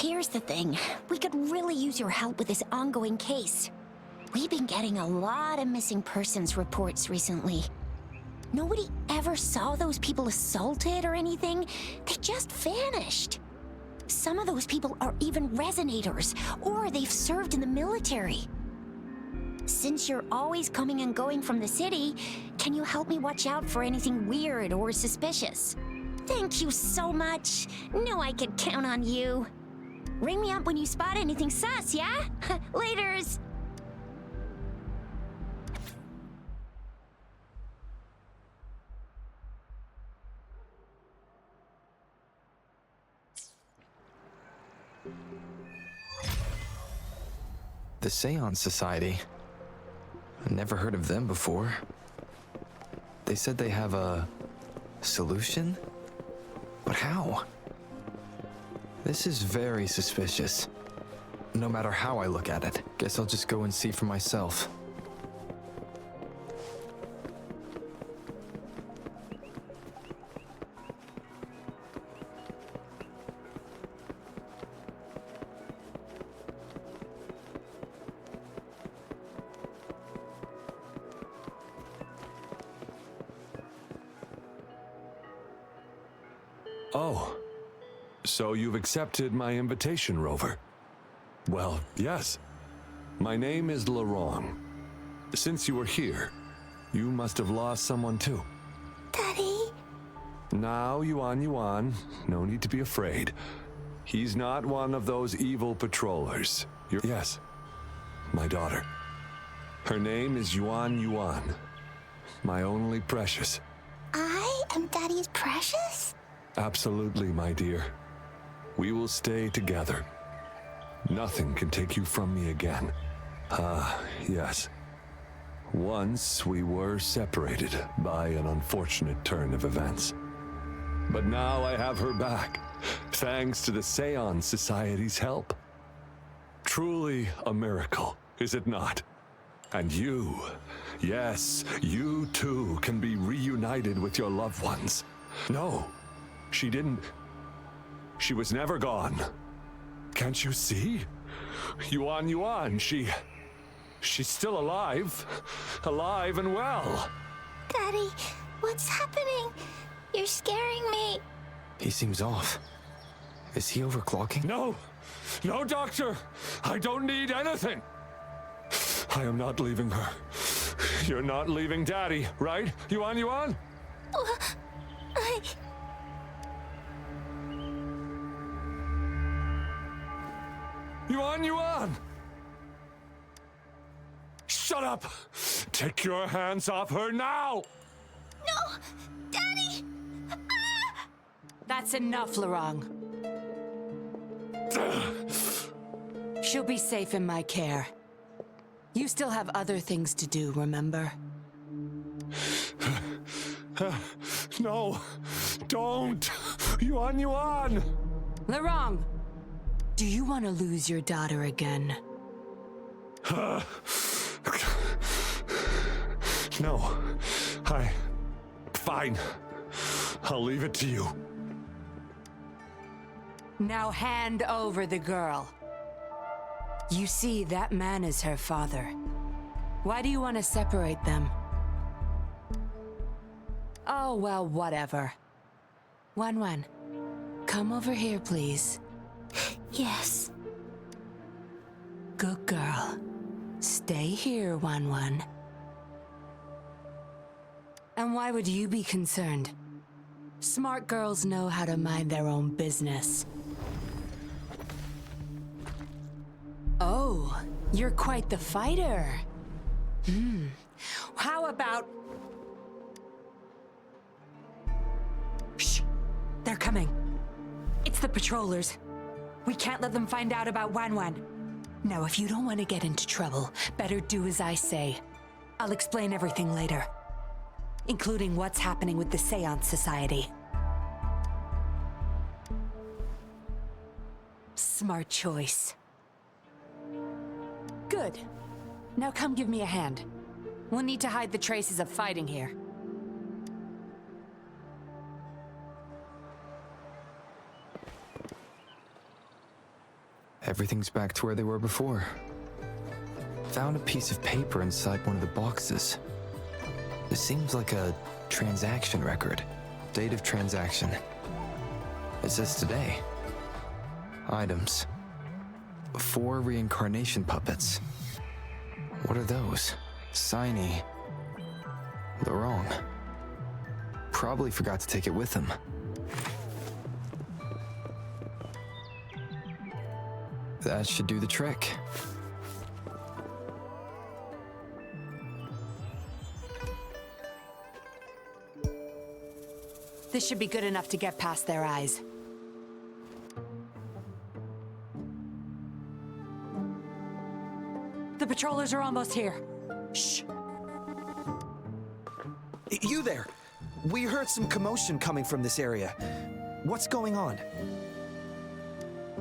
Here's the thing. We could really use your help with this ongoing case. We've been getting a lot of missing persons reports recently. Nobody ever saw those people assaulted or anything. They just vanished. Some of those people are even resonators, or they've served in the military. Since you're always coming and going from the city, can you help me watch out for anything weird or suspicious? Thank you so much. Know I could count on you. Ring me up when you spot anything sus, yeah? Laters! The Seance Society. I never heard of them before. They said they have a solution? But how? This is very suspicious. No matter how I look at it, guess I'll just go and see for myself. Oh, so you've accepted my invitation, Rover? Well, yes. My name is Laurent. Since you were here, you must have lost someone too. Daddy? Now, Yuan, no need to be afraid. He's not one of those evil patrollers. Yes, my daughter. Her name is Yuan, my only precious. I am Daddy's precious? Absolutely, my dear. We will stay together. Nothing can take you from me again. Yes. Once we were separated by an unfortunate turn of events. But now I have her back, thanks to the Seance Society's help. Truly a miracle, is it not? And you, yes, you too can be reunited with your loved ones. No, she didn't. She was never gone. Can't you see? Yuan, she's still alive. Alive and well. Daddy, what's happening? You're scaring me. He seems off. Is he overclocking? No, doctor. I don't need anything. I am not leaving her. You're not leaving Daddy, right? Yuan? Yuan! Shut up! Take your hands off her now! No! Daddy! Ah! That's enough, Laurent. She'll be safe in my care. You still have other things to do, remember? No! Don't! Yuan! Laurent! Do you want to lose your daughter again? No. Fine. I'll leave it to you. Now hand over the girl. You see, that man is her father. Why do you want to separate them? Oh, well, whatever. Wan, come over here, please. Yes. Good girl. Stay here, Wan. And why would you be concerned? Smart girls know how to mind their own business. Oh, you're quite the fighter. How about... Shh! They're coming. It's the patrollers. We can't let them find out about Wan. Now, if you don't want to get into trouble, better do as I say. I'll explain everything later, including what's happening with the Seance Society. Smart choice. Good. Now come give me a hand. We'll need to hide the traces of fighting here. Everything's back to where they were before. Found a piece of paper inside one of the boxes. It seems like a transaction record. Date of transaction. It says today. Items. 4 reincarnation puppets. What are those? Signy. The wrong. Probably forgot to take it with him. That should do the trick. This should be good enough to get past their eyes. The patrollers are almost here. Shh. You there! We heard some commotion coming from this area. What's going on?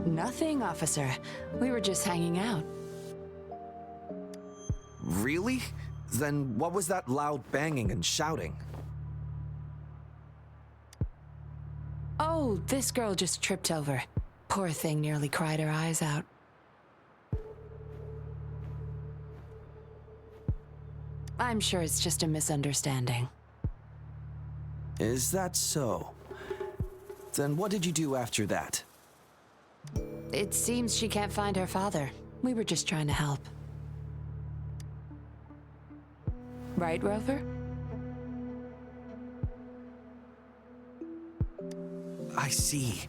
Nothing, officer. We were just hanging out. Really? Then what was that loud banging and shouting? Oh, this girl just tripped over. Poor thing nearly cried her eyes out. I'm sure it's just a misunderstanding. Is that so? Then what did you do after that? It seems she can't find her father. We were just trying to help. Right, Rover? I see.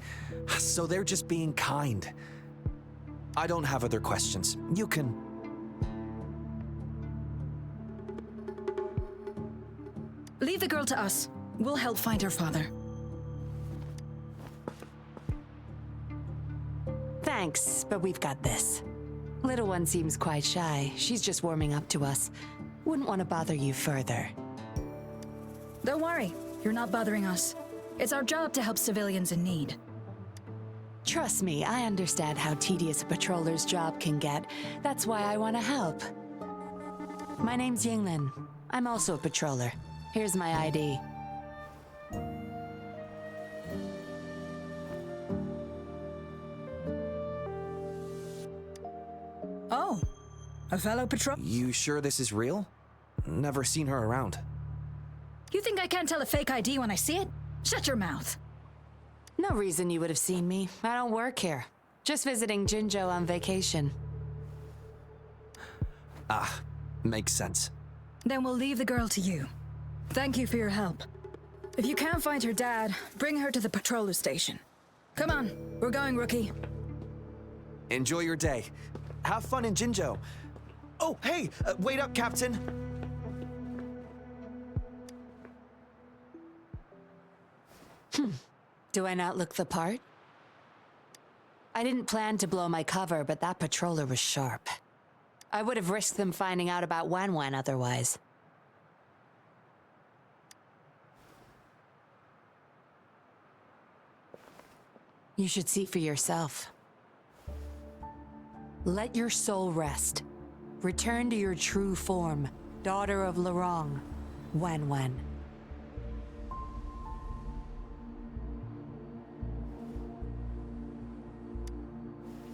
So they're just being kind. I don't have other questions. You can... Leave the girl to us. We'll help find her father. Thanks, but we've got this. Little one seems quite shy. She's just warming up to us. Wouldn't want to bother you further. Don't worry. You're not bothering us. It's our job to help civilians in need. Trust me, I understand how tedious a patroller's job can get. That's why I want to help. My name's Yinlin. I'm also a patroller. Here's my ID. Oh, a fellow patrol. You sure this is real? Never seen her around. You think I can't tell a fake ID when I see it? Shut your mouth. No reason you would have seen me. I don't work here. Just visiting Jinzhou on vacation. Ah, makes sense. Then we'll leave the girl to you. Thank you for your help. If you can't find her dad, bring her to the patroller station. Come on, we're going, Rookie. Enjoy your day. Have fun in Jinzhou. Oh, hey, wait up, Captain. Do I not look the part? I didn't plan to blow my cover, but that patroller was sharp. I would have risked them finding out about Wan otherwise. You should see for yourself. Let your soul rest. Return to your true form, daughter of Lorong, Wan.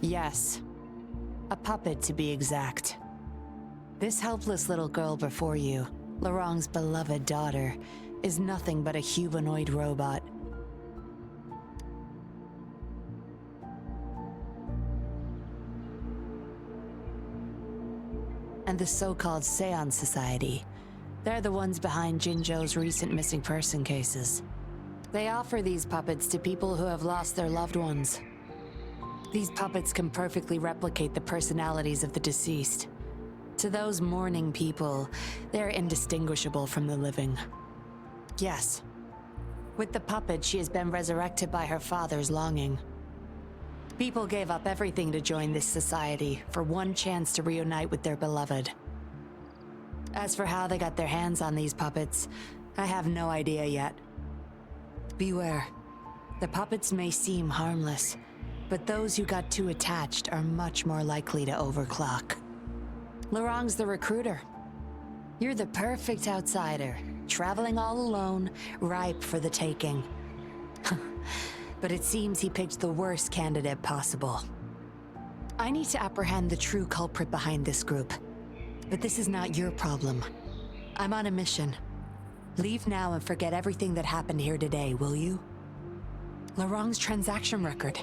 Yes, a puppet to be exact. This helpless little girl before you, Lorong's beloved daughter, is nothing but a humanoid robot. And the so-called Seance Society, they're the ones behind Jinzhou's recent missing person cases. They offer these puppets to people who have lost their loved ones. These puppets can perfectly replicate the personalities of the deceased. To those mourning people, they're indistinguishable from the living. Yes, with the puppet, she has been resurrected by her father's longing. People gave up everything to join this society for one chance to reunite with their beloved. As for how they got their hands on these puppets, I have no idea yet. Beware. The puppets may seem harmless, but those who got too attached are much more likely to overclock. Lorong's the recruiter. You're the perfect outsider, traveling all alone, ripe for the taking. But it seems he picked the worst candidate possible. I need to apprehend the true culprit behind this group. But this is not your problem. I'm on a mission. Leave now and forget everything that happened here today, will you? Laurent's transaction record.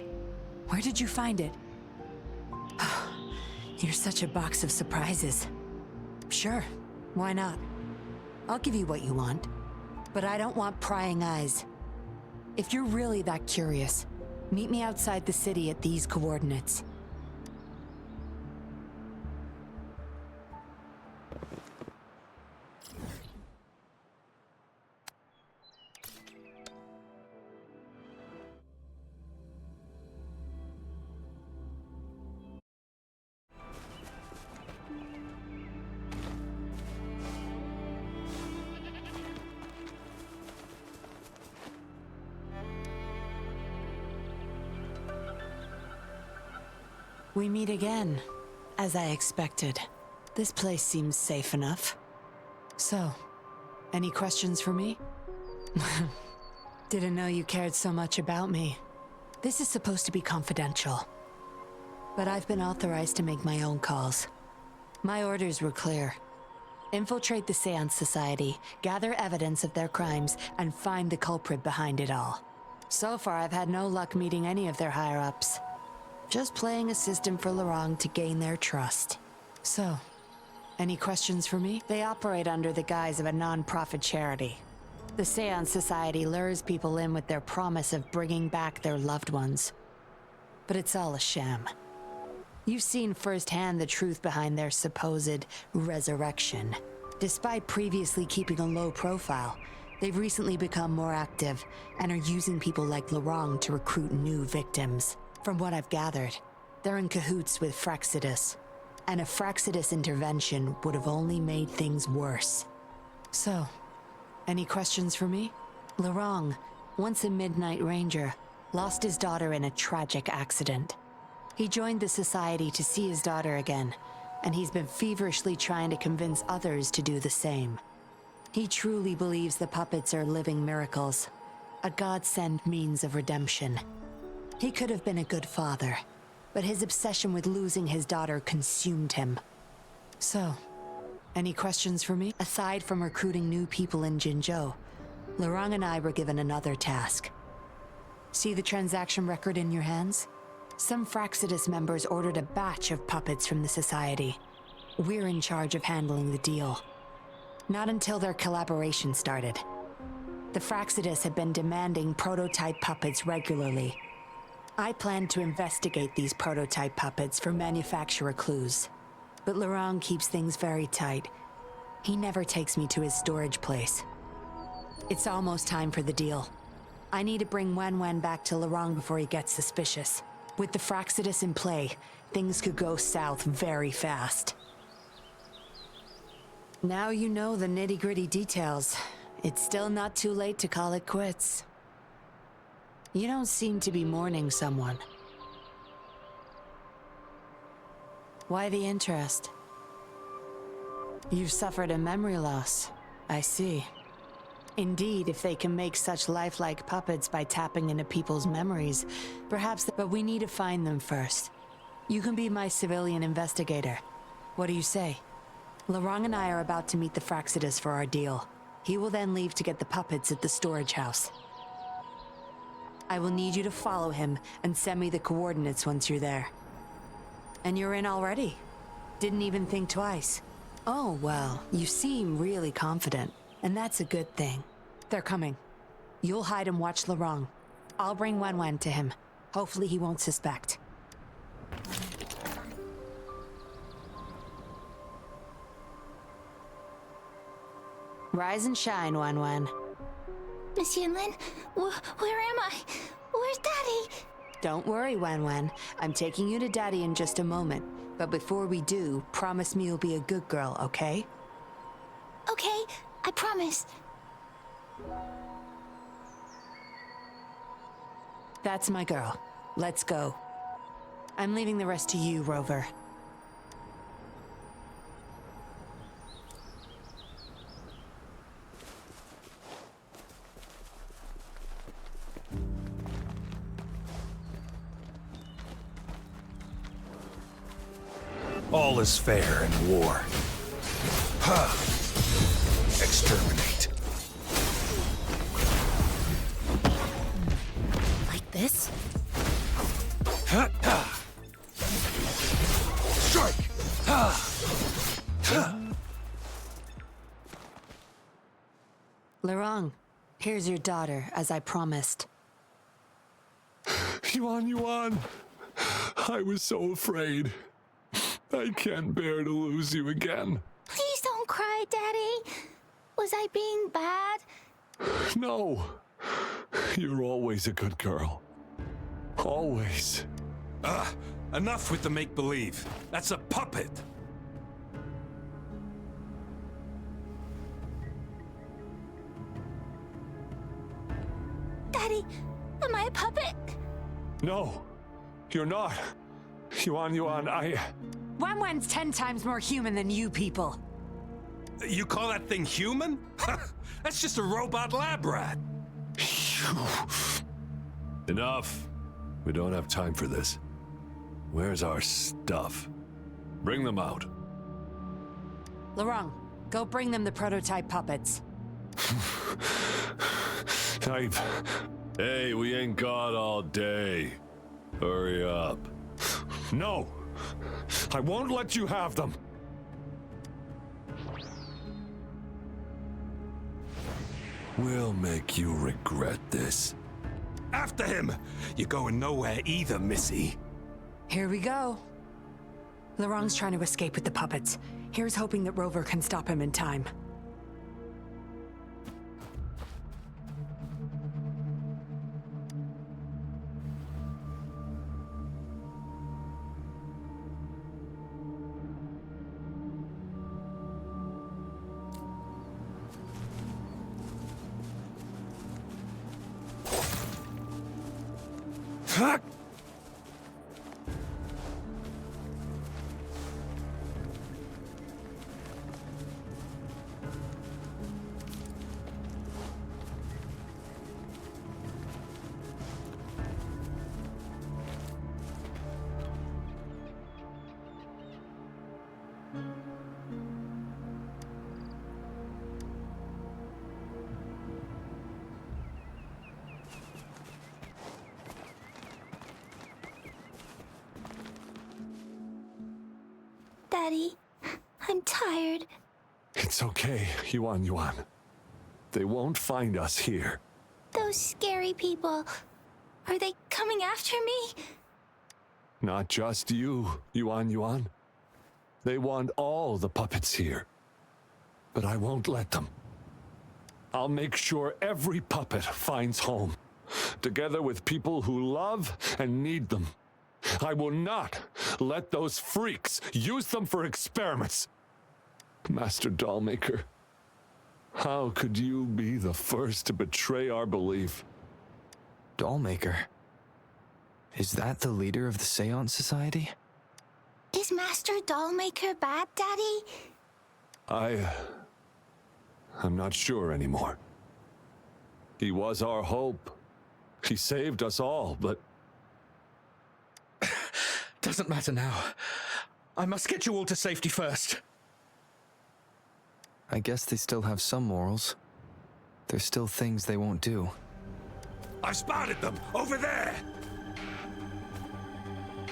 Where did you find it? You're such a box of surprises. Sure, why not? I'll give you what you want. But I don't want prying eyes. If you're really that curious, meet me outside the city at these coordinates. We meet again, as I expected. This place seems safe enough. So, any questions for me? Didn't know you cared so much about me. This is supposed to be confidential. But I've been authorized to make my own calls. My orders were clear. Infiltrate the Seance Society, gather evidence of their crimes, and find the culprit behind it all. So far, I've had no luck meeting any of their higher-ups. Just playing a system for Laurent to gain their trust. So, any questions for me? They operate under the guise of a non-profit charity. The Seance Society lures people in with their promise of bringing back their loved ones. But it's all a sham. You've seen firsthand the truth behind their supposed resurrection. Despite previously keeping a low profile, they've recently become more active and are using people like Laurent to recruit new victims. From what I've gathered, they're in cahoots with Fraxidus, and a Fraxidus intervention would have only made things worse. So, any questions for me? Laurent, once a Midnight Ranger, lost his daughter in a tragic accident. He joined the Society to see his daughter again, and he's been feverishly trying to convince others to do the same. He truly believes the puppets are living miracles, a godsend means of redemption. He could have been a good father, but his obsession with losing his daughter consumed him. So, any questions for me? Aside from recruiting new people in Jinzhou, Laurent and I were given another task. See the transaction record in your hands? Some Fraxidus members ordered a batch of puppets from the Society. We're in charge of handling the deal. Not until their collaboration started. The Fraxidus had been demanding prototype puppets regularly. I planned to investigate these prototype puppets for manufacturer clues. But Laurent keeps things very tight. He never takes me to his storage place. It's almost time for the deal. I need to bring Wen back to Laurent before he gets suspicious. With the Fraxidus in play, things could go south very fast. Now you know the nitty-gritty details. It's still not too late to call it quits. You don't seem to be mourning someone. Why the interest? You've suffered a memory loss. I see. Indeed, if they can make such lifelike puppets by tapping into people's memories, perhaps... But we need to find them first. You can be my civilian investigator. What do you say? Laurent and I are about to meet the Fraxidus for our deal. He will then leave to get the puppets at the storage house. I will need you to follow him and send me the coordinates once you're there. And you're in already? Didn't even think twice. Oh, well, you seem really confident, and that's a good thing. They're coming. You'll hide and watch Laurent. I'll bring Wen to him. Hopefully he won't suspect. Rise and shine, Wen. Miss Yinlin, where am I? Where's Daddy? Don't worry, Wen. I'm taking you to Daddy in just a moment. But before we do, promise me you'll be a good girl, okay? Okay, I promise. That's my girl. Let's go. I'm leaving the rest to you, Rover. All is fair in war. Ha! Exterminate. Like this? Ha! Ha! Strike! Ha! Ha! Lorong, here's your daughter, as I promised. Yuan, I was so afraid. I can't bear to lose you again. Please don't cry, Daddy. Was I being bad? No, you're always a good girl. Always. Enough with the make-believe. That's a puppet. Daddy, am I a puppet? No, you're not. Yuan, Wan Wan's 10 times more human than you people. You call that thing human? That's just a robot lab rat. Enough. We don't have time for this. Where's our stuff? Bring them out. Lorong, go bring them the prototype puppets. Hey, we ain't got all day. Hurry up. No! I won't let you have them! We'll make you regret this. After him! You're going nowhere either, Missy. Here we go. Lorong's trying to escape with the puppets. Here's hoping that Rover can stop him in time. Fuck! Daddy, I'm tired. It's okay, Yuan. They won't find us here. Those scary people, are they coming after me? Not just you, Yuan. They want all the puppets here. But I won't let them. I'll make sure every puppet finds home, together with people who love and need them. I will not let those freaks use them for experiments. Master Dollmaker, how could you be the first to betray our belief? Dollmaker? Is that the leader of the Seance Society? Is Master Dollmaker bad, Daddy? I'm not sure anymore. He was our hope. He saved us all, but... Doesn't matter now. I must get you all to safety first. I guess they still have some morals. There's still things they won't do. I spotted them! Over there!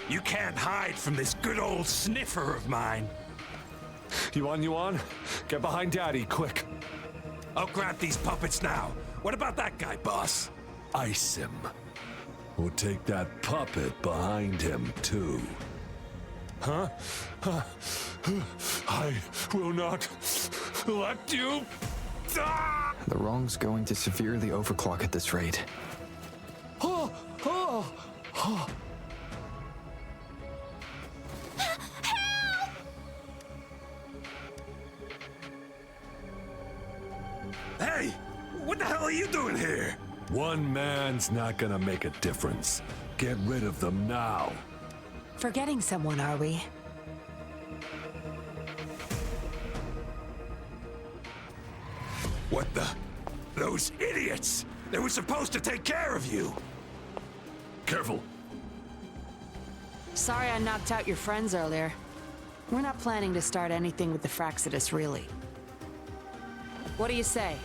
You can't hide from this good old sniffer of mine. Yuan, get behind Daddy, quick. I'll grab these puppets now. What about that guy, boss? Ice him. We'll take that puppet behind him, too. Huh? I will not let you... Ah! The wrong's going to severely overclock at this rate. Hey! What the hell are you doing here? One man's not gonna make a difference. Get rid of them now. Forgetting someone, are we? What the? Those idiots! They were supposed to take care of you! Careful. Sorry I knocked out your friends earlier. We're not planning to start anything with the Fraxidus, really. What do you say?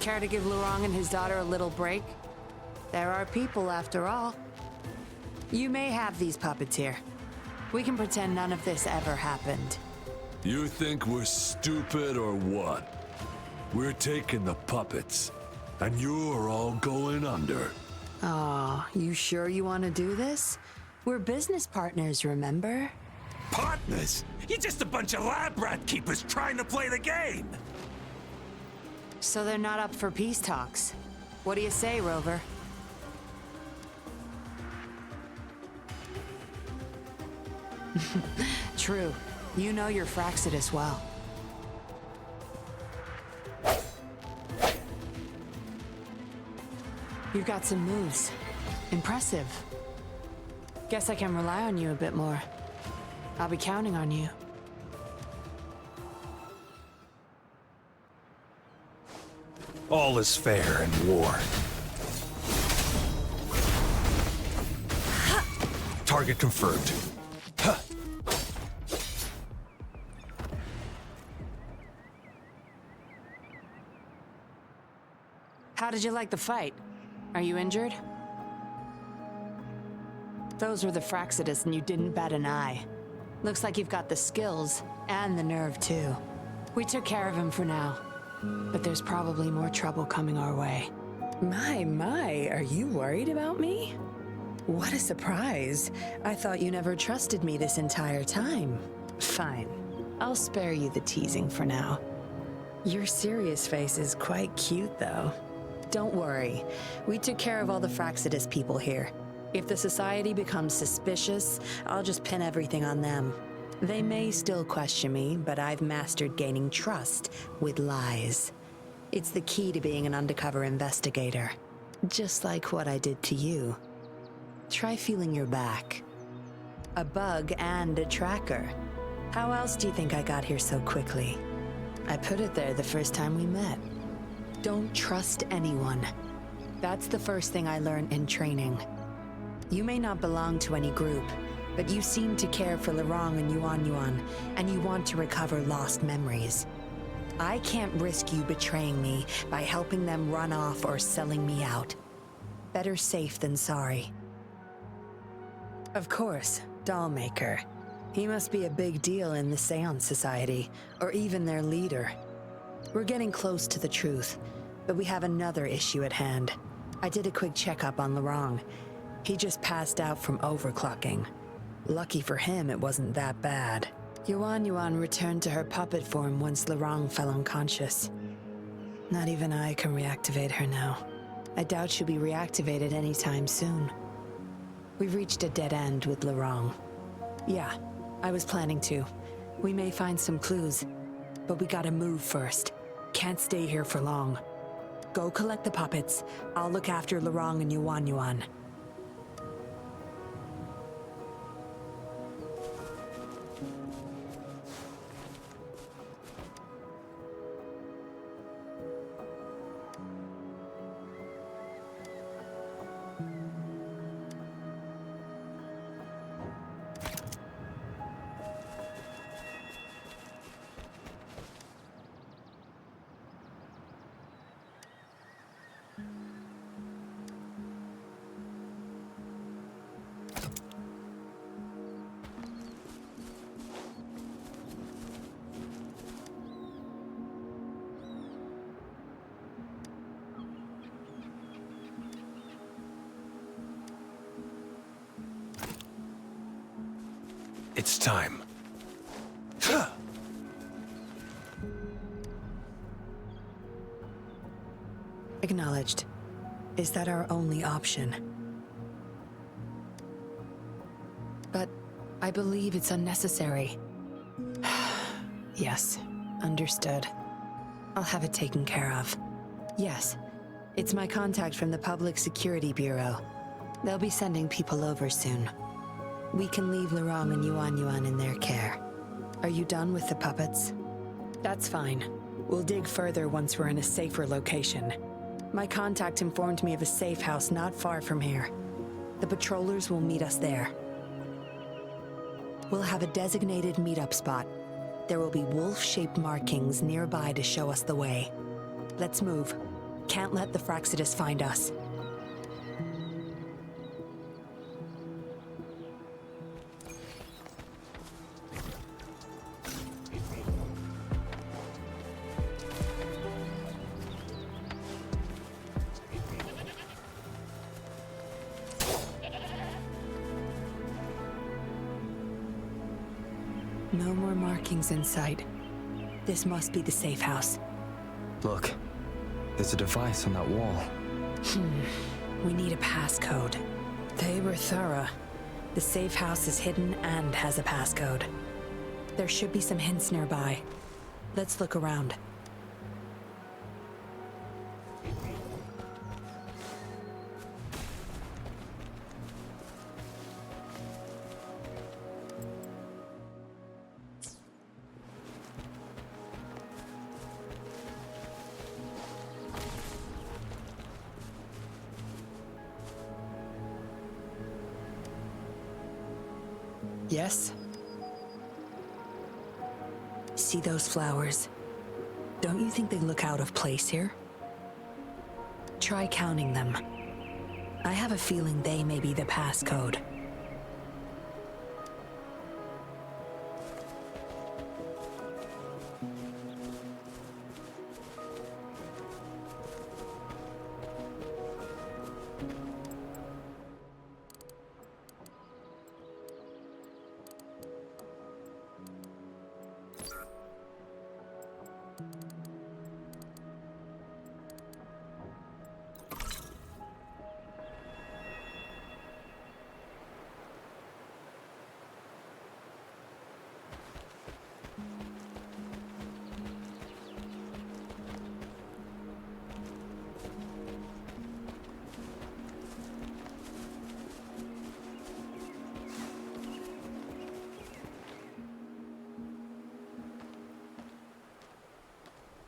Care to give Lurong and his daughter a little break? There are people, after all. You may have these puppets here. We can pretend none of this ever happened. You think we're stupid or what? We're taking the puppets, and you're all going under. Aw, you sure you want to do this? We're business partners, remember? Partners? You're just a bunch of lab rat keepers trying to play the game! So they're not up for peace talks. What do you say, Rover? True. You know your Fraxidus well. You've got some moves. Impressive. Guess I can rely on you a bit more. I'll be counting on you. All is fair in war. Target confirmed. How did you like the fight? Are you injured? Those were the Fraxidus and you didn't bat an eye. Looks like you've got the skills and the nerve too. We took care of him for now, but there's probably more trouble coming our way. My, are you worried about me? What a surprise. I thought you never trusted me this entire time. Fine. I'll spare you the teasing for now. Your serious face is quite cute, though. Don't worry. We took care of all the Fraxidus people here. If the Society becomes suspicious, I'll just pin everything on them. They may still question me, but I've mastered gaining trust with lies. It's the key to being an undercover investigator. Just like what I did to you. Try feeling your back. A bug and a tracker. How else do you think I got here so quickly? I put it there the first time we met. Don't trust anyone. That's the first thing I learned in training. You may not belong to any group, but you seem to care for Lurong and Yuan, and you want to recover lost memories. I can't risk you betraying me by helping them run off or selling me out. Better safe than sorry. Of course, Dollmaker. He must be a big deal in the Seance Society, or even their leader. We're getting close to the truth, but we have another issue at hand. I did a quick checkup on Lurong. He just passed out from overclocking. Lucky for him, it wasn't that bad. Yuan returned to her puppet form once Lurong fell unconscious. Not even I can reactivate her now. I doubt she'll be reactivated anytime soon. We've reached a dead end with Lurong. Yeah, I was planning to. We may find some clues, but we gotta move first. Can't stay here for long. Go collect the puppets. I'll look after Lurong and Yuan. It's time. Acknowledged. Is that our only option? But I believe it's unnecessary. Yes, understood. I'll have it taken care of. Yes, it's my contact from the Public Security Bureau. They'll be sending people over soon. We can leave Lurong and Yuan in their care. Are you done with the puppets? That's fine. We'll dig further once we're in a safer location. My contact informed me of a safe house not far from here. The patrollers will meet us there. We'll have a designated meetup spot. There will be wolf-shaped markings nearby to show us the way. Let's move. Can't let the Fraxidus find us. No more markings in sight. This must be the safe house. Look, there's a device on that wall. We need a passcode. They were thorough. The safe house is hidden and has a passcode. There should be some hints nearby. Let's look around. Yes? See those flowers? Don't you think they look out of place here? Try counting them. I have a feeling they may be the passcode.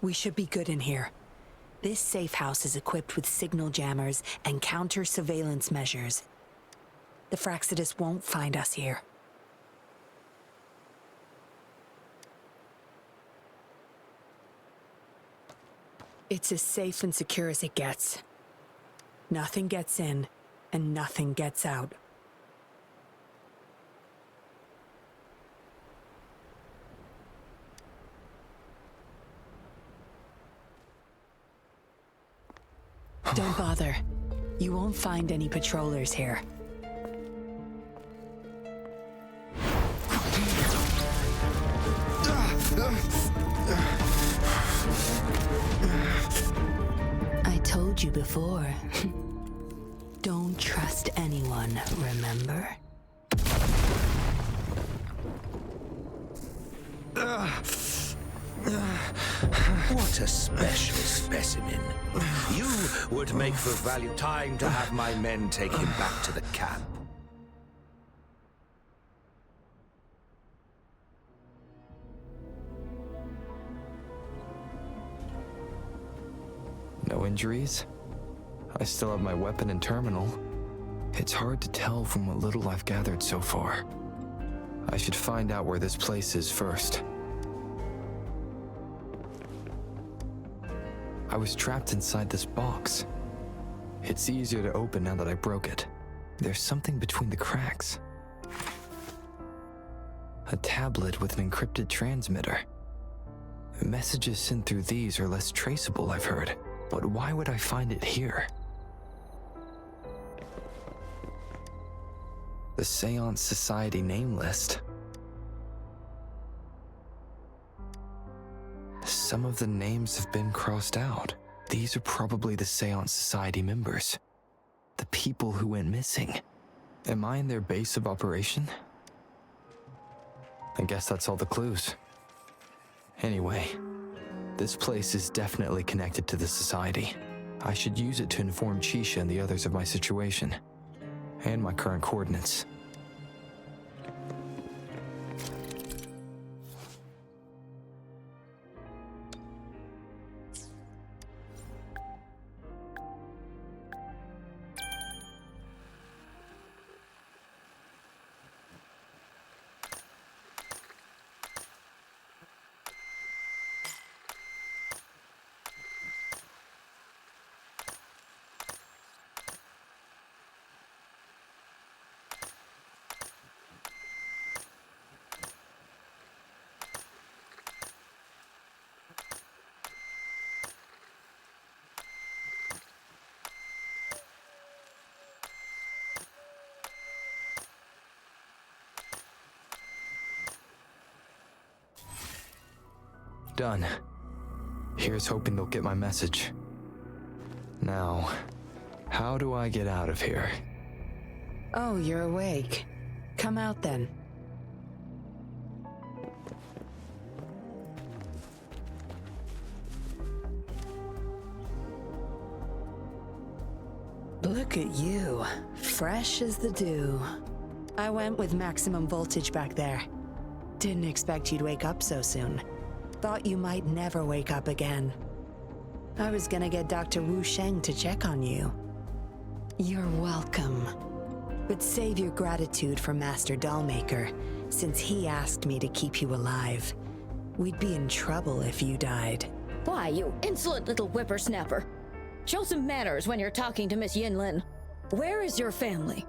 We should be good in here. This safe house is equipped with signal jammers and counter-surveillance measures. The Fraxidus won't find us here. It's as safe and secure as it gets. Nothing gets in, and nothing gets out. Don't bother. You won't find any patrollers here. I told you before. Don't trust anyone, remember? What a special specimen. You would make for value. Time to have my men take him back to the camp. No injuries? I still have my weapon and terminal. It's hard to tell from what little I've gathered so far. I should find out where this place is first. I was trapped inside this box. It's easier to open now that I broke it. There's something between the cracks. A tablet with an encrypted transmitter. Messages sent through these are less traceable, I've heard. But why would I find it here? The Seance Society name list. Some of the names have been crossed out. These are probably the Seance Society members. The people who went missing. Am I in their base of operation? I guess that's all the clues. Anyway, this place is definitely connected to the Society. I should use it to inform Chisha and the others of my situation. And my current coordinates. done. Here's hoping they'll get my message. Now, how do I get out of here? Oh, you're awake. Come out then. Look at you, fresh as the dew. I went with maximum voltage back there. Didn't expect you'd wake up so soon. Thought you might never wake up again. I was gonna get Dr. Wu Sheng to check on you. You're welcome. But save your gratitude for Master Dollmaker, since he asked me to keep you alive. We'd be in trouble if you died. Why, you insolent little whippersnapper. Show some manners when you're talking to Miss Yinlin. Where is your family?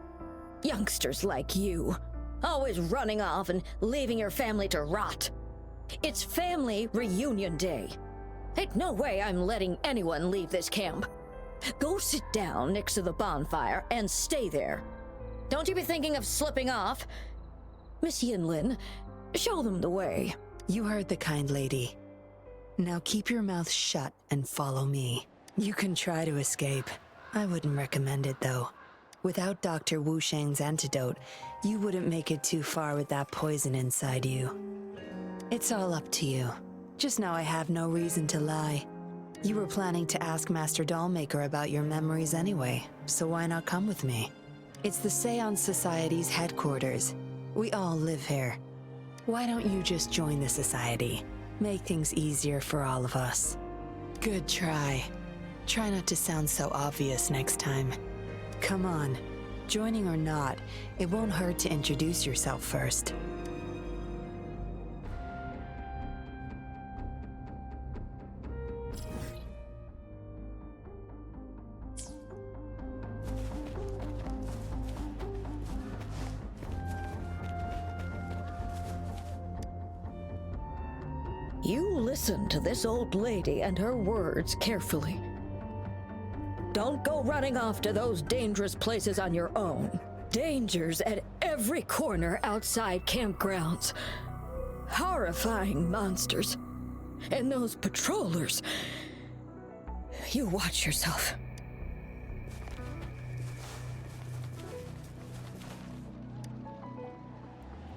Youngsters like you, always running off and leaving your family to rot. It's family reunion day. Ain't no way I'm letting anyone leave this camp. Go sit down next to the bonfire and stay there. Don't you be thinking of slipping off. Miss Yinlin, show them the way. You heard the kind lady. Now keep your mouth shut and follow me. You can try to escape. I wouldn't recommend it, though. Without Dr. Wu Sheng's antidote, you wouldn't make it too far with that poison inside you. It's all up to you. Just now I have no reason to lie. You were planning to ask Master Dollmaker about your memories anyway, so why not come with me? It's the Seance Society's headquarters. We all live here. Why don't you just join the society? Make things easier for all of us. Good try. Try not to sound so obvious next time. Come on. Joining or not, it won't hurt to introduce yourself first. You listen to this old lady and her words carefully. Don't go running off to those dangerous places on your own. Dangers at every corner outside campgrounds. Horrifying monsters. And those patrollers. You watch yourself.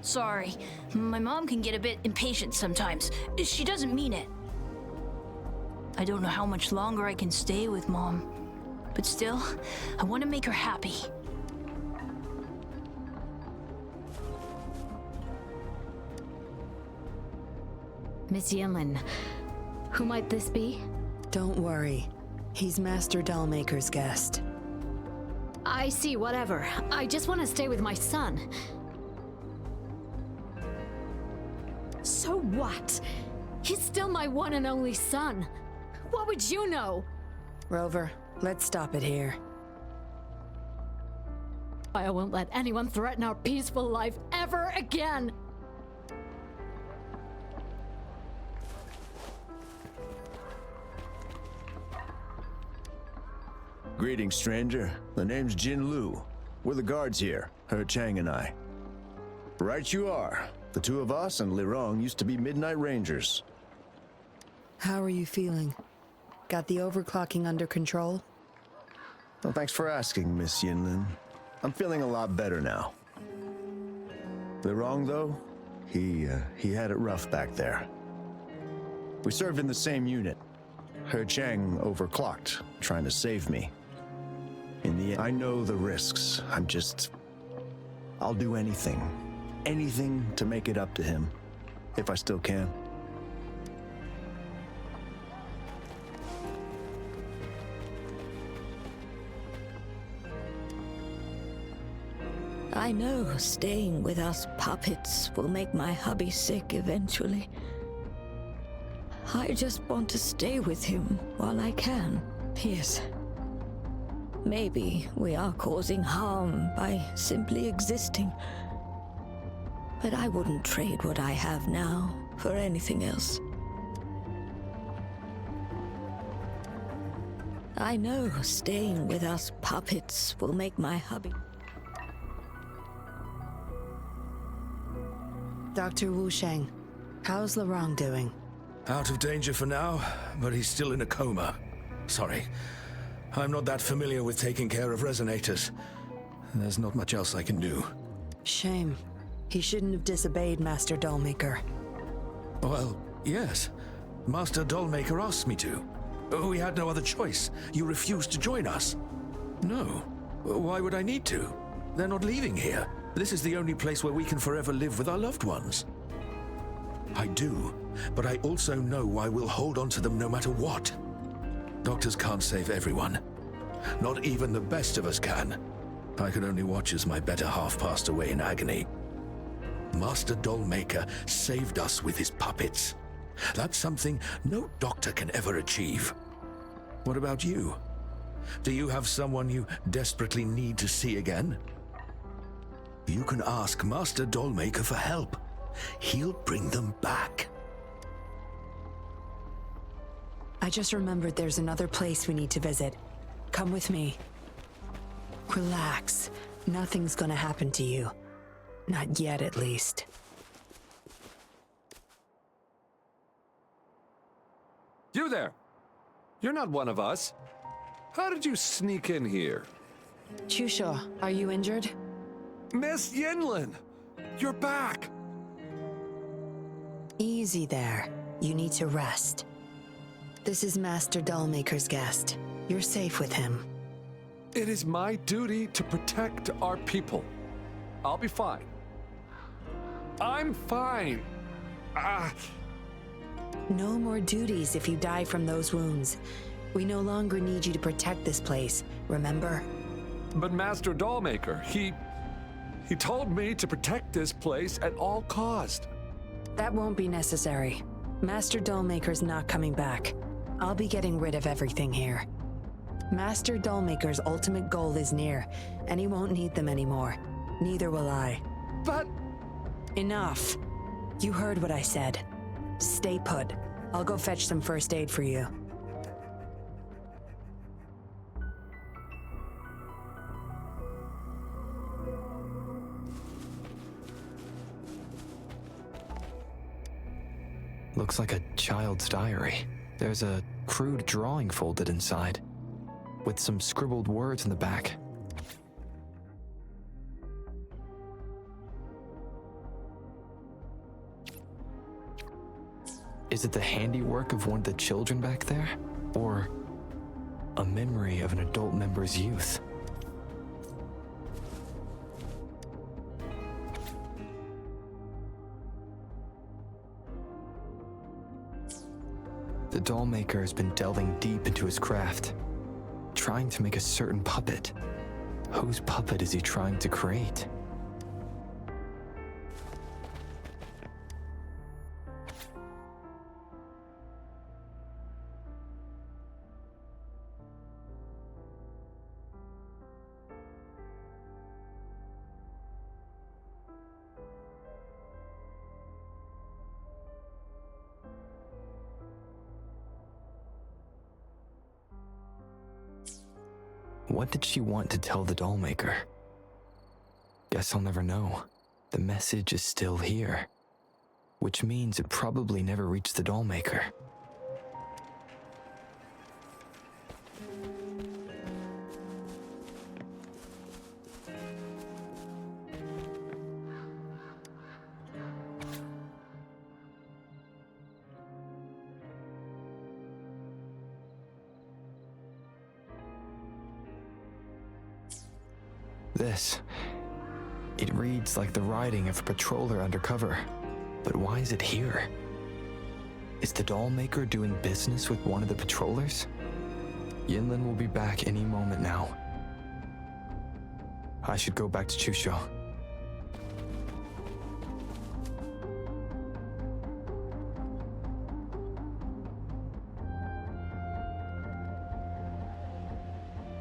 Sorry, my mom can get a bit impatient sometimes. She doesn't mean it. I don't know how much longer I can stay with Mom. But still, I want to make her happy. Miss Yinlin, who might this be? Don't worry. He's Master Dollmaker's guest. I see, whatever. I just want to stay with my son. So what? He's still my one and only son. What would you know? Rover, let's stop it here. I won't let anyone threaten our peaceful life ever again. Greetings, stranger. The name's Jinlu. We're the guards here, He Chang and I. Right you are. The two of us and Lirong used to be Midnight Rangers. How are you feeling? Got the overclocking under control? Well, thanks for asking, Miss Yinlin. I'm feeling a lot better now. Lirong, though, he had it rough back there. We served in the same unit. He Chang overclocked, trying to save me. In the end, I know the risks. I'll do anything. Anything to make it up to him, if I still can. I know staying with us puppets will make my hubby sick eventually. I just want to stay with him while I can. Yes. Maybe we are causing harm by simply existing. But I wouldn't trade what I have now for anything else. I know staying with us puppets will make my hubby... Dr. Wu Sheng, how's Lirong doing? Out of danger for now, but he's still in a coma. Sorry. I'm not that familiar with taking care of resonators. There's not much else I can do. Shame. He shouldn't have disobeyed Master Dollmaker. Well, yes. Master Dollmaker asked me to. We had no other choice. You refused to join us. No. Why would I need to? They're not leaving here. This is the only place where we can forever live with our loved ones. I do, but I also know I will hold on to them no matter what. Doctors can't save everyone. Not even the best of us can. I could only watch as my better half passed away in agony. Master Dollmaker saved us with his puppets. That's something no doctor can ever achieve. What about you? Do you have someone you desperately need to see again? You can ask Master Dollmaker for help. He'll bring them back. I just remembered there's another place we need to visit. Come with me. Relax. Nothing's gonna happen to you. Not yet, at least. You there! You're not one of us. How did you sneak in here? Chusho, are you injured? Miss Yinlin! You're back! Easy there. You need to rest. This is Master Dollmaker's guest. You're safe with him. It is my duty to protect our people. I'll be fine. I'm fine. No more duties if you die from those wounds. We no longer need you to protect this place, remember? But Master Dollmaker, he told me to protect this place at all cost. That won't be necessary. Master Dollmaker's not coming back. I'll be getting rid of everything here. Master Dollmaker's ultimate goal is near, and he won't need them anymore. Neither will I. But... Enough. You heard what I said. Stay put. I'll go fetch some first aid for you. Looks like a child's diary. There's a crude drawing folded inside, with some scribbled words in the back. Is it the handiwork of one of the children back there? Or a memory of an adult member's youth? The dollmaker has been delving deep into his craft, trying to make a certain puppet. Whose puppet is he trying to create? What did she want to tell the dollmaker? Guess I'll never know. The message is still here, which means it probably never reached the dollmaker. It reads like the writing of a patroller undercover. But why is it here? Is the dollmaker doing business with one of the patrollers? Yinlin will be back any moment now. I should go back to Chusho.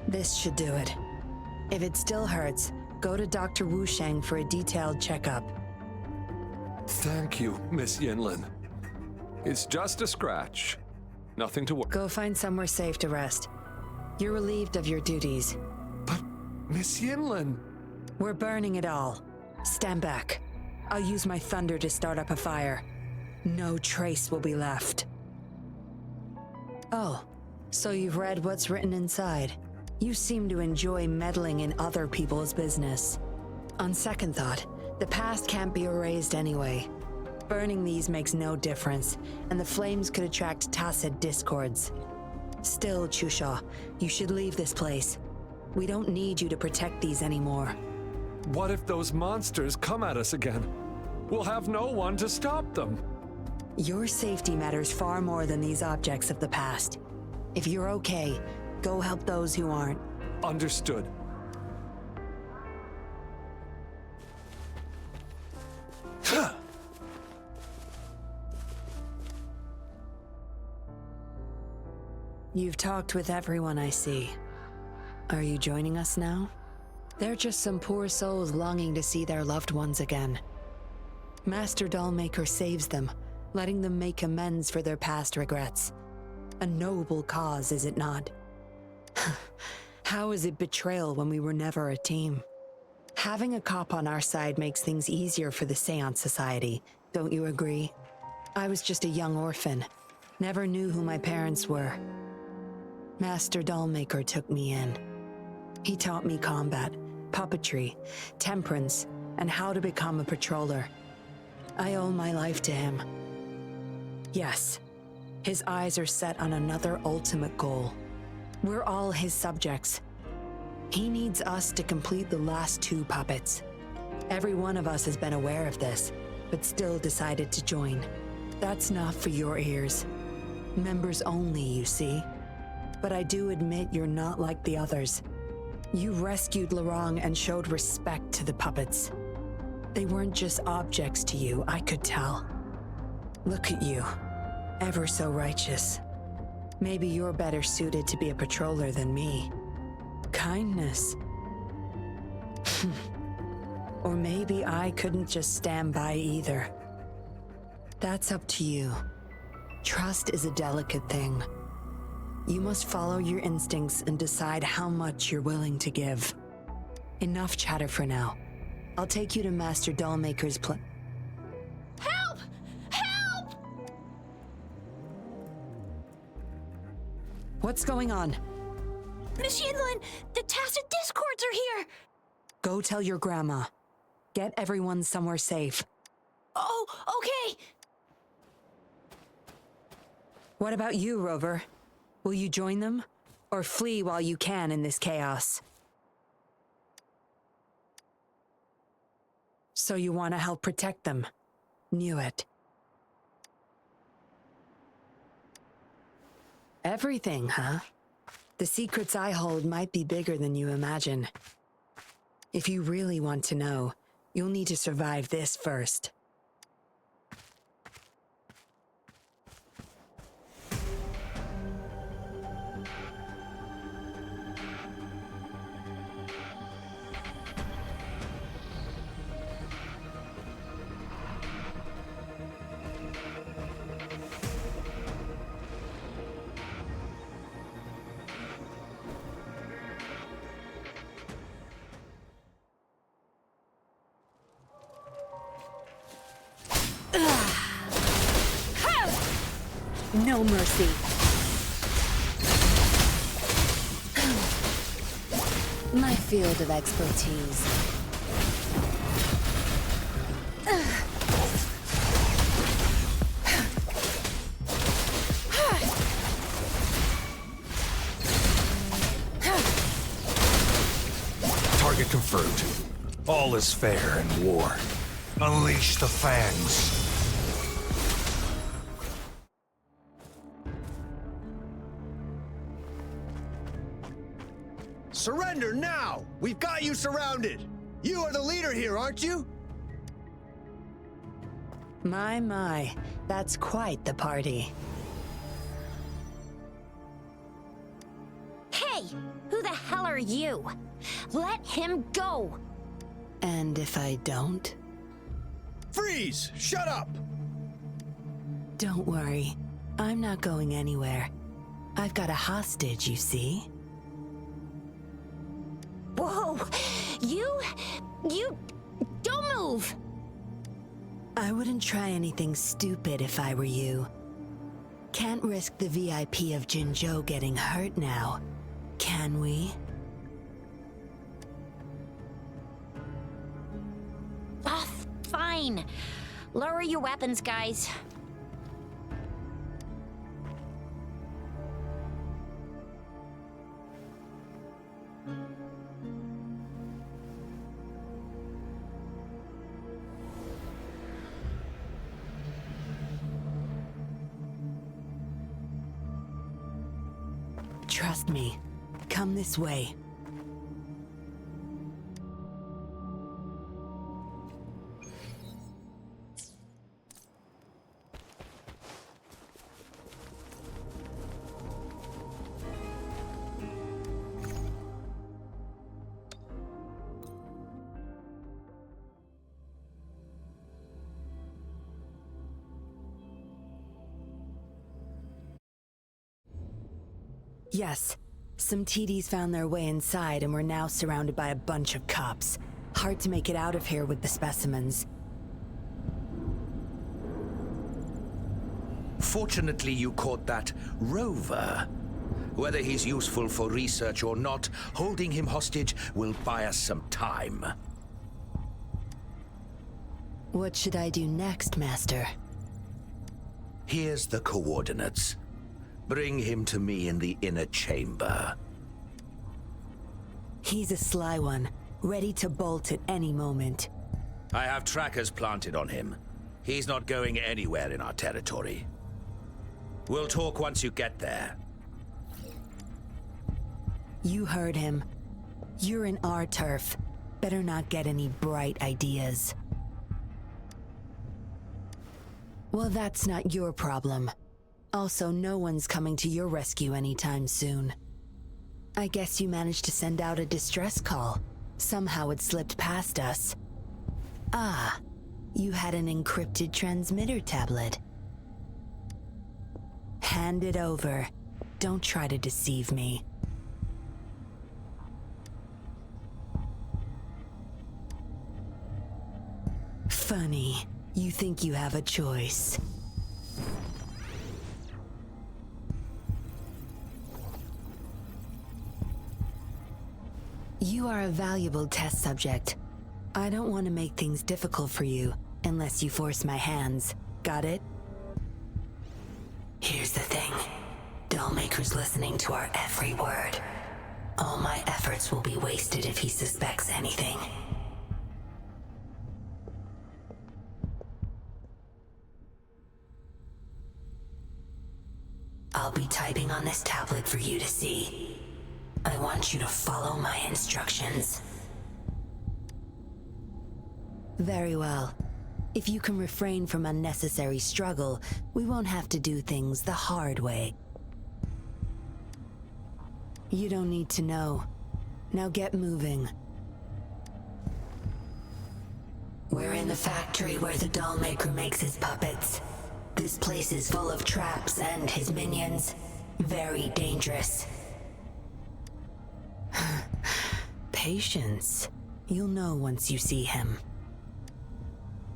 This should do it. If it still hurts, go to Dr. Wu Sheng for a detailed checkup. Thank you, Miss Yinlin. It's just a scratch. Nothing to worry. Go find somewhere safe to rest. You're relieved of your duties. But, Miss Yinlin... We're burning it all. Stand back. I'll use my thunder to start up a fire. No trace will be left. Oh, so you've read what's written inside. You seem to enjoy meddling in other people's business. On second thought, the past can't be erased anyway. Burning these makes no difference, and the flames could attract tacit discords. Still, Chusha, you should leave this place. We don't need you to protect these anymore. What if those monsters come at us again? We'll have no one to stop them. Your safety matters far more than these objects of the past. If you're okay, go help those who aren't. Understood. You've talked with everyone I see. Are you joining us now? They're just some poor souls longing to see their loved ones again. Master Dollmaker saves them, letting them make amends for their past regrets. A noble cause, is it not? How is it betrayal when we were never a team? Having a cop on our side makes things easier for the Seance Society, don't you agree? I was just a young orphan, never knew who my parents were. Master Dollmaker took me in. He taught me combat, puppetry, temperance, and how to become a patroller. I owe my life to him. Yes, his eyes are set on another ultimate goal. We're all his subjects. He needs us to complete the last 2 puppets. Every one of us has been aware of this, but still decided to join. That's not for your ears. Members only, you see. But I do admit you're not like the others. You rescued Lorang and showed respect to the puppets. They weren't just objects to you, I could tell. Look at you, ever so righteous. Maybe you're better suited to be a patroller than me. Kindness. Or maybe I couldn't just stand by either. That's up to you. Trust is a delicate thing. You must follow your instincts and decide how much you're willing to give. Enough chatter for now. I'll take you to Master Dollmaker's Help! Help! What's going on? Miss Yinlin, the tacit discords are here! Go tell your grandma. Get everyone somewhere safe. Oh, okay! What about you, Rover? Will you join them? Or flee while you can in this chaos? So you want to help protect them? Knew it. Everything, huh? The secrets I hold might be bigger than you imagine. If you really want to know, you'll need to survive this first. No mercy. My field of expertise. Target confirmed. All is fair in war. Unleash the fangs. Surrender now! We've got you surrounded! You are the leader here, aren't you? My, that's quite the party. Hey, who the hell are you? Let him go! And if I don't? Freeze! Shut up! Don't worry. I'm not going anywhere. I've got a hostage, you see? Whoa! You... Don't move! I wouldn't try anything stupid if I were you. Can't risk the VIP of Jinzhou getting hurt now, can we? Ah, fine. Lower your weapons, guys. Trust me. Come this way. Yes, some TDs found their way inside and we're now surrounded by a bunch of cops. Hard to make it out of here with the specimens. Fortunately, you caught that rover. Whether he's useful for research or not, holding him hostage will buy us some time. What should I do next, Master? Here's the coordinates. Bring him to me in the inner chamber. He's a sly one, ready to bolt at any moment. I have trackers planted on him. He's not going anywhere in our territory. We'll talk once you get there. You heard him. You're in our turf. Better not get any bright ideas. Well, that's not your problem. Also, no one's coming to your rescue anytime soon. I guess you managed to send out a distress call. Somehow it slipped past us. Ah, you had an encrypted transmitter tablet. Hand it over. Don't try to deceive me. Funny, you think you have a choice. You are a valuable test subject. I don't want to make things difficult for you, unless you force my hands. Got it? Here's the thing. Dollmaker's listening to our every word. All my efforts will be wasted if he suspects anything. I'll be typing on this tablet for you to see. I want you to follow my instructions. Very well. If you can refrain from unnecessary struggle, we won't have to do things the hard way. You don't need to know. Now get moving. We're in the factory where the Dollmaker makes his puppets. This place is full of traps and his minions. Very dangerous. Patience. You'll know once you see him.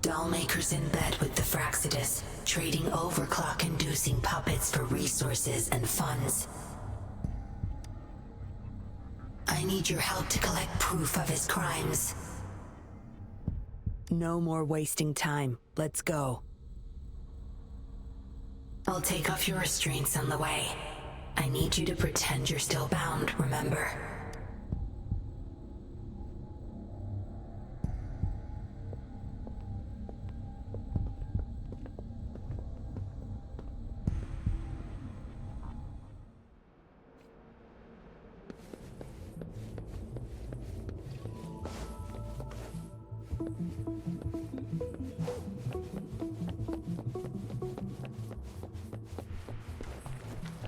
Dollmaker's in bed with the Fraxidus, trading overclock-inducing puppets for resources and funds. I need your help to collect proof of his crimes. No more wasting time. Let's go. I'll take off your restraints on the way. I need you to pretend you're still bound, remember?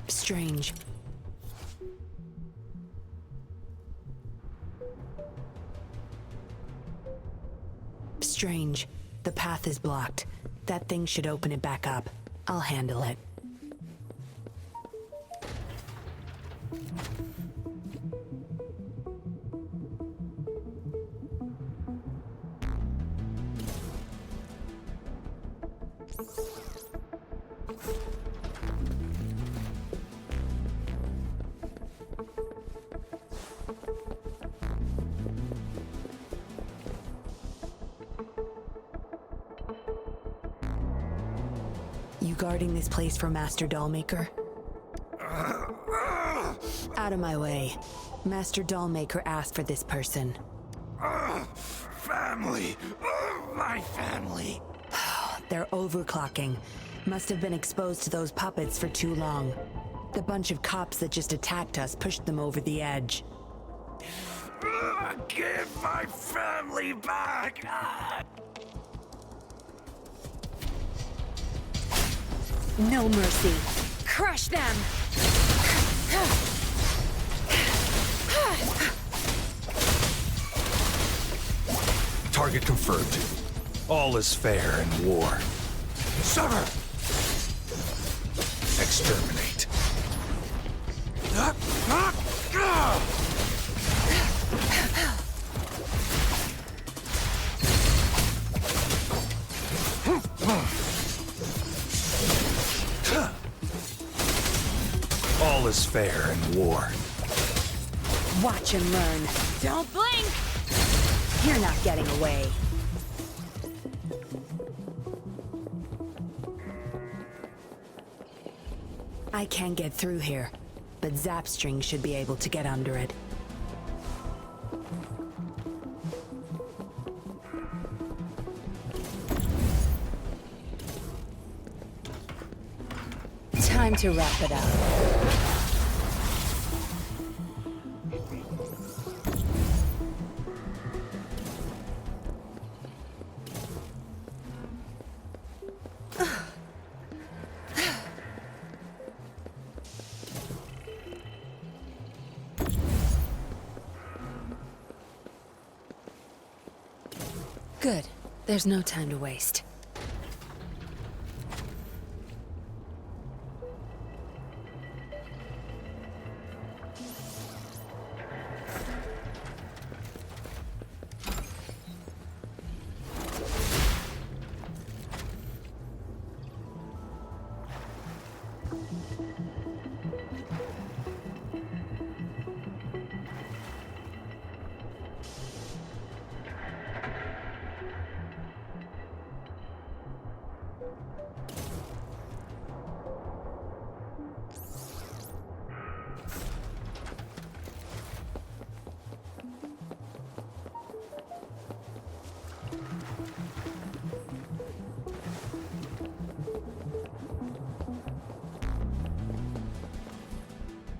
Strange. Strange. The path is blocked. That thing should open it back up. I'll handle it. You guarding this place for Master Dollmaker? Out of my way. Master Dollmaker asked for this person. Family! My family! They're overclocking. Must have been exposed to those puppets for too long. The bunch of cops that just attacked us pushed them over the edge. Give my family back! No mercy. Crush them! Target confirmed. All is fair in war. Sever! Exterminate. All is fair in war. Watch and learn. Don't blink! You're not getting away. I can't get through here, but Zapstring should be able to get under it. Time to wrap it up. Good. There's no time to waste.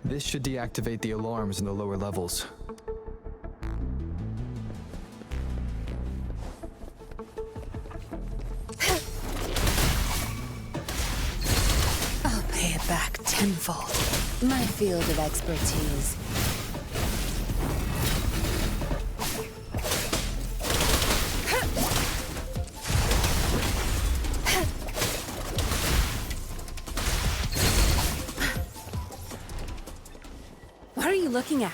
This should deactivate the alarms in the lower levels. I'll pay it back tenfold. My field of expertise. What are you looking at?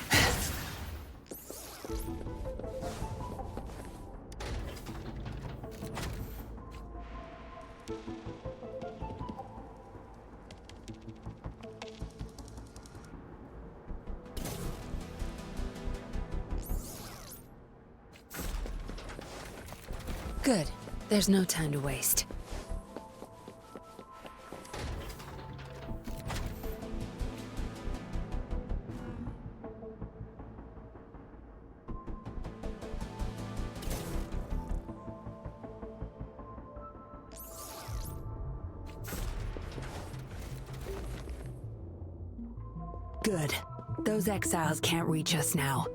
Good. There's no time to waste. Good. Those exiles can't reach us now.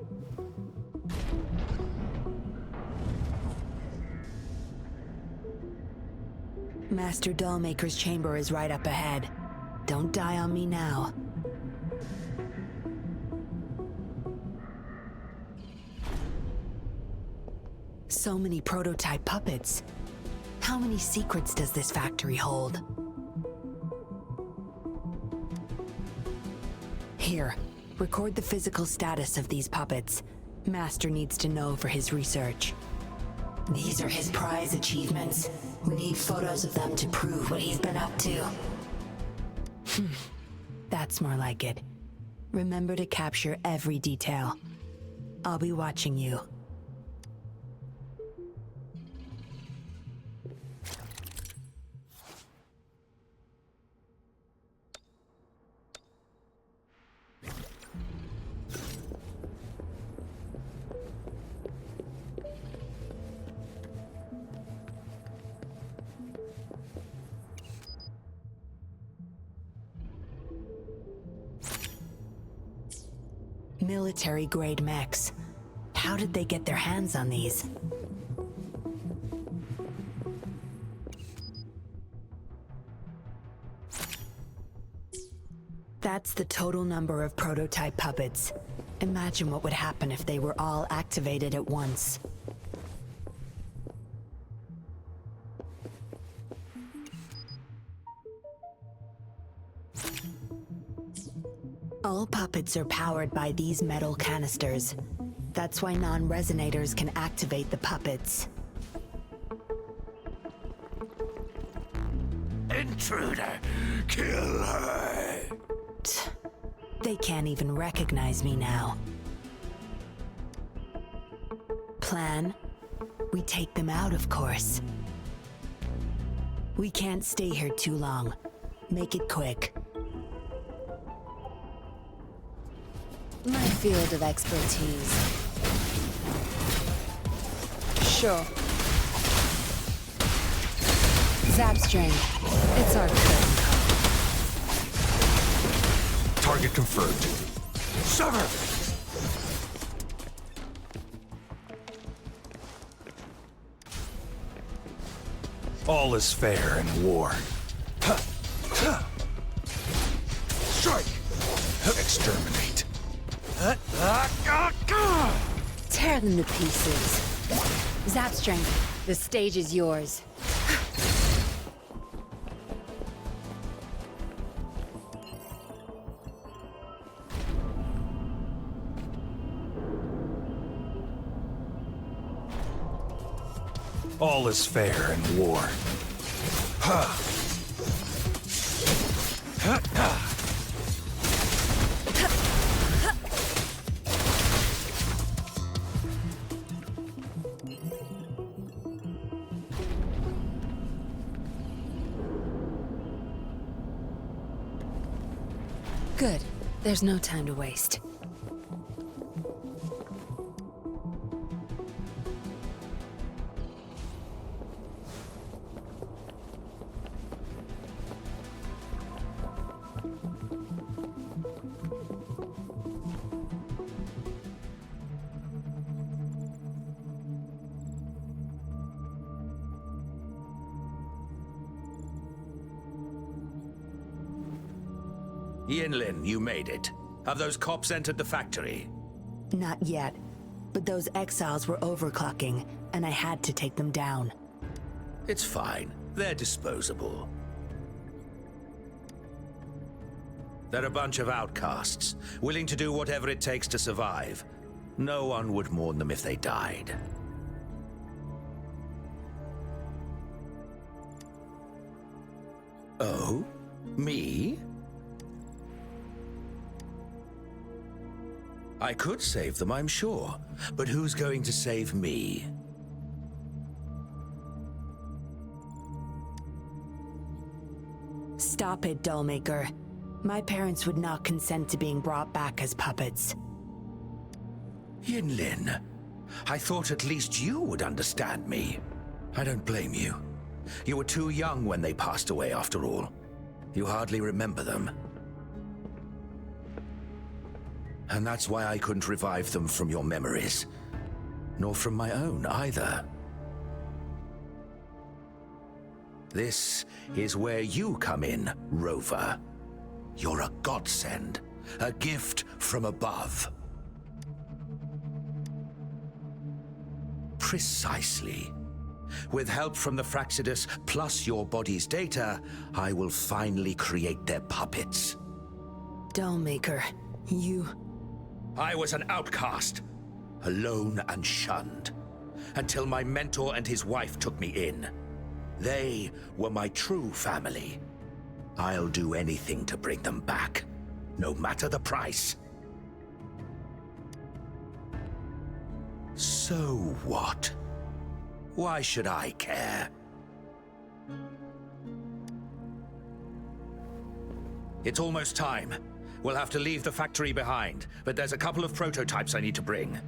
Master Dollmaker's chamber is right up ahead. Don't die on me now. So many prototype puppets. How many secrets does this factory hold? Here, record the physical status of these puppets. Master needs to know for his research. These are his prize achievements. We need photos of them to prove what he's been up to. That's more like it. Remember to capture every detail. I'll be watching you. Military-grade mechs. How did they get their hands on these? That's the total number of prototype puppets. Imagine what would happen if they were all activated at once. All puppets are powered by these metal canisters. That's why non-resonators can activate the puppets. Intruder! Kill her! They can't even recognize me now. Plan? We take them out, of course. We can't stay here too long. Make it quick. My field of expertise. Sure. Zap string. It's our curtain call. Target confirmed. Sever! All is fair in war. Strike! Exterminate. Tear them to pieces. Zap string. The stage is yours. All is fair in war. Good. There's no time to waste. Yinlin, you made it. Have those cops entered the factory? Not yet, but those exiles were overclocking, and I had to take them down. It's fine. They're disposable. They're a bunch of outcasts, willing to do whatever it takes to survive. No one would mourn them if they died. Oh? Me? I could save them, I'm sure. But who's going to save me? Stop it, Dollmaker. My parents would not consent to being brought back as puppets. Yinlin, I thought at least you would understand me. I don't blame you. You were too young when they passed away, after all. You hardly remember them. And that's why I couldn't revive them from your memories. Nor from my own, either. This is where you come in, Rover. You're a godsend, a gift from above. Precisely. With help from the Fraxidus plus your body's data, I will finally create their puppets. Dollmaker, you... I was an outcast, alone and shunned, until my mentor and his wife took me in. They were my true family. I'll do anything to bring them back, no matter the price. So what? Why should I care? It's almost time. We'll have to leave the factory behind, but there's a couple of prototypes I need to bring.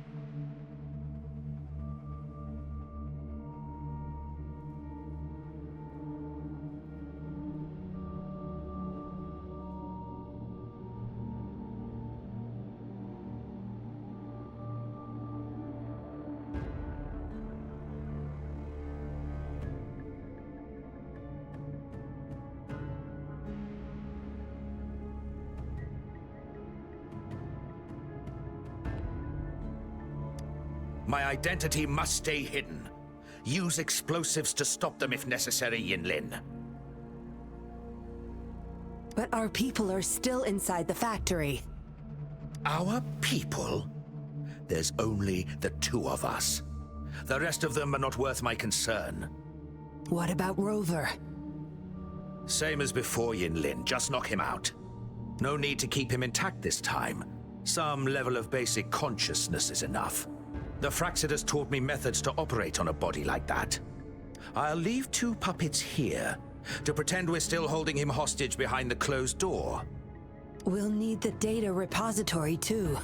My identity must stay hidden. Use explosives to stop them if necessary, Yinlin. But our people are still inside the factory. Our people? There's only the two of us. The rest of them are not worth my concern. What about Rover? Same as before, Yinlin. Just knock him out. No need to keep him intact this time. Some level of basic consciousness is enough. The Fraxidus taught me methods to operate on a body like that. I'll leave two puppets here to pretend we're still holding him hostage behind the closed door. We'll need the data repository too.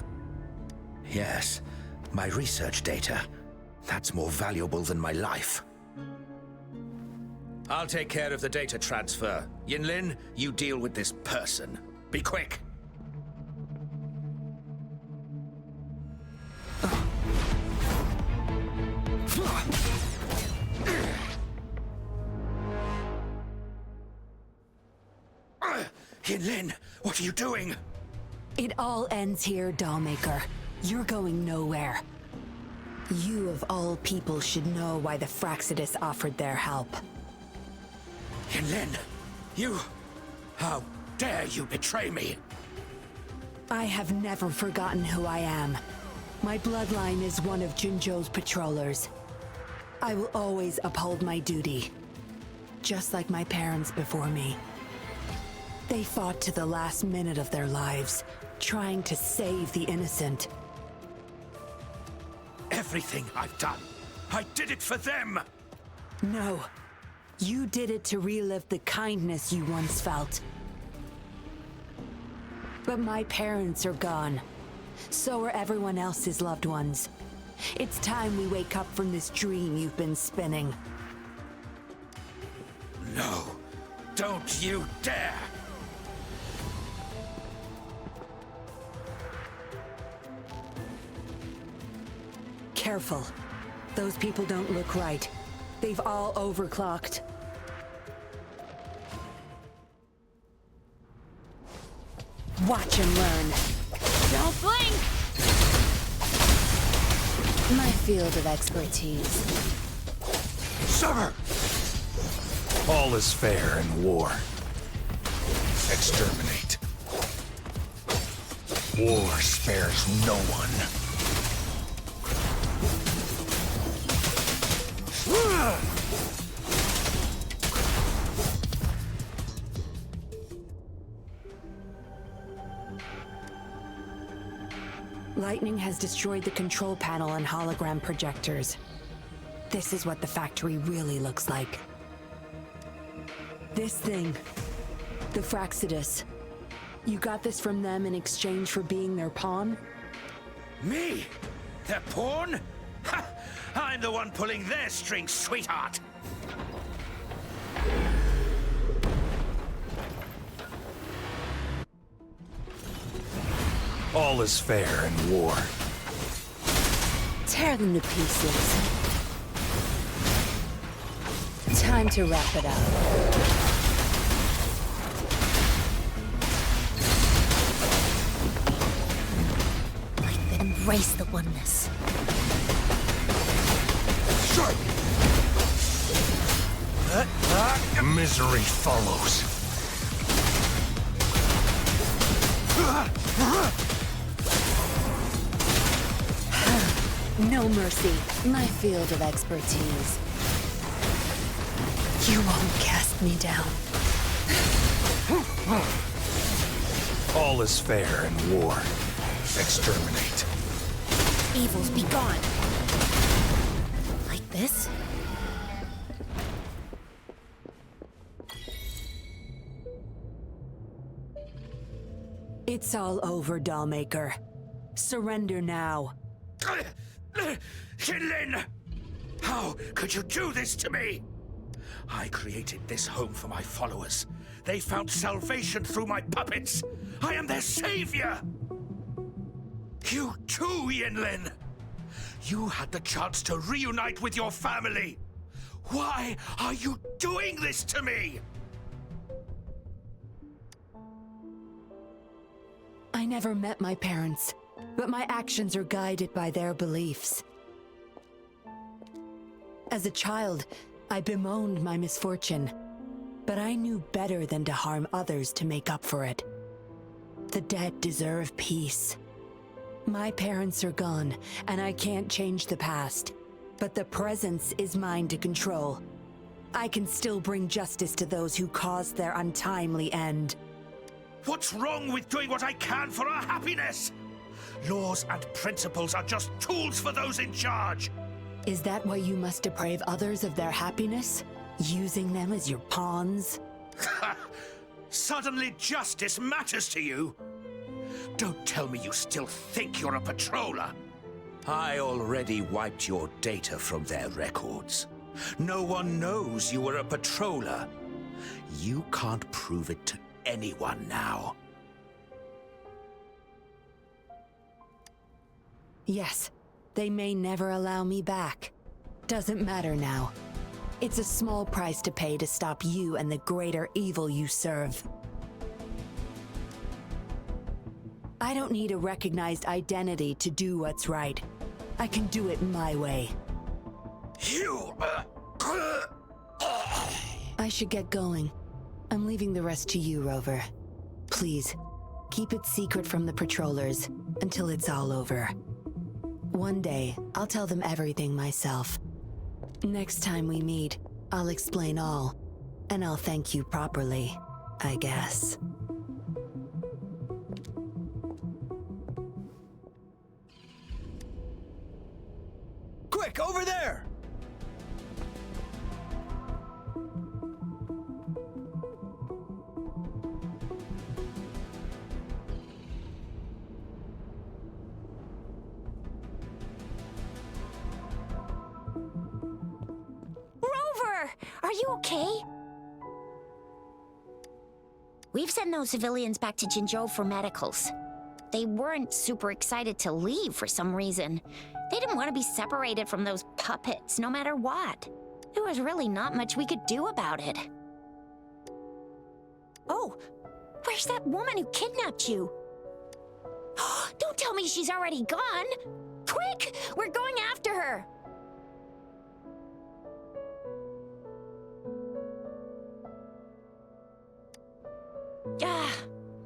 Yes, my research data. That's more valuable than my life. I'll take care of the data transfer. Yinlin, you deal with this person. Be quick! Yinlin, what are you doing? It all ends here, Dollmaker. You're going nowhere. You of all people should know why the Fraxidus offered their help. Yinlin, you... How dare you betray me? I have never forgotten who I am. My bloodline is one of Jinzhou's patrollers. I will always uphold my duty. Just like my parents before me. They fought to the last minute of their lives, trying to save the innocent. Everything I've done, I did it for them! No. You did it to relive the kindness you once felt. But my parents are gone. So are everyone else's loved ones. It's time we wake up from this dream you've been spinning. No, don't you dare! Careful. Those people don't look right. They've all overclocked. Watch and learn. Don't blink! My field of expertise. Sever! All is fair in war. Exterminate. War spares no one. Lightning has destroyed the control panel and hologram projectors. This is what the factory really looks like. This thing, the Fraxidus. You got this from them in exchange for being their pawn? Me? Their pawn? Ha! I'm the one pulling their strings, sweetheart! All is fair in war. Tear them to pieces. Time to wrap it up. Embrace the oneness. Misery follows. No mercy. My field of expertise. You won't cast me down. All is fair in war. Exterminate. Evils be gone. Like this? It's all over, Dollmaker. Surrender now. Yinlin! How could you do this to me? I created this home for my followers. They found salvation through my puppets. I am their savior! You too, Yinlin! You had the chance to reunite with your family. Why are you doing this to me? I never met my parents, but my actions are guided by their beliefs. As a child, I bemoaned my misfortune, but I knew better than to harm others to make up for it. The dead deserve peace. My parents are gone, and I can't change the past, but the present is mine to control. I can still bring justice to those who caused their untimely end. What's wrong with doing what I can for our happiness? Laws and principles are just tools for those in charge. Is that why you must deprive others of their happiness? Using them as your pawns? Suddenly justice matters to you? Don't tell me you still think you're a patroller. I already wiped your data from their records. No one knows you were a patroller. You can't prove it to anyone now. Yes, they may never allow me back. Doesn't matter now. It's a small price to pay to stop you and the greater evil you serve. I don't need a recognized identity to do what's right. I can do it my way. You... I should get going. I'm leaving the rest to you, Rover. Please, keep it secret from the patrollers until it's all over. One day, I'll tell them everything myself. Next time we meet, I'll explain all, and I'll thank you properly, I guess. Quick, over there! Rover! Are you okay? We've sent those civilians back to Jinzhou for medicals. They weren't super excited to leave for some reason. They didn't want to be separated from those puppets, no matter what. There was really not much we could do about it. Oh, where's that woman who kidnapped you? Don't tell me she's already gone! Quick! We're going after her!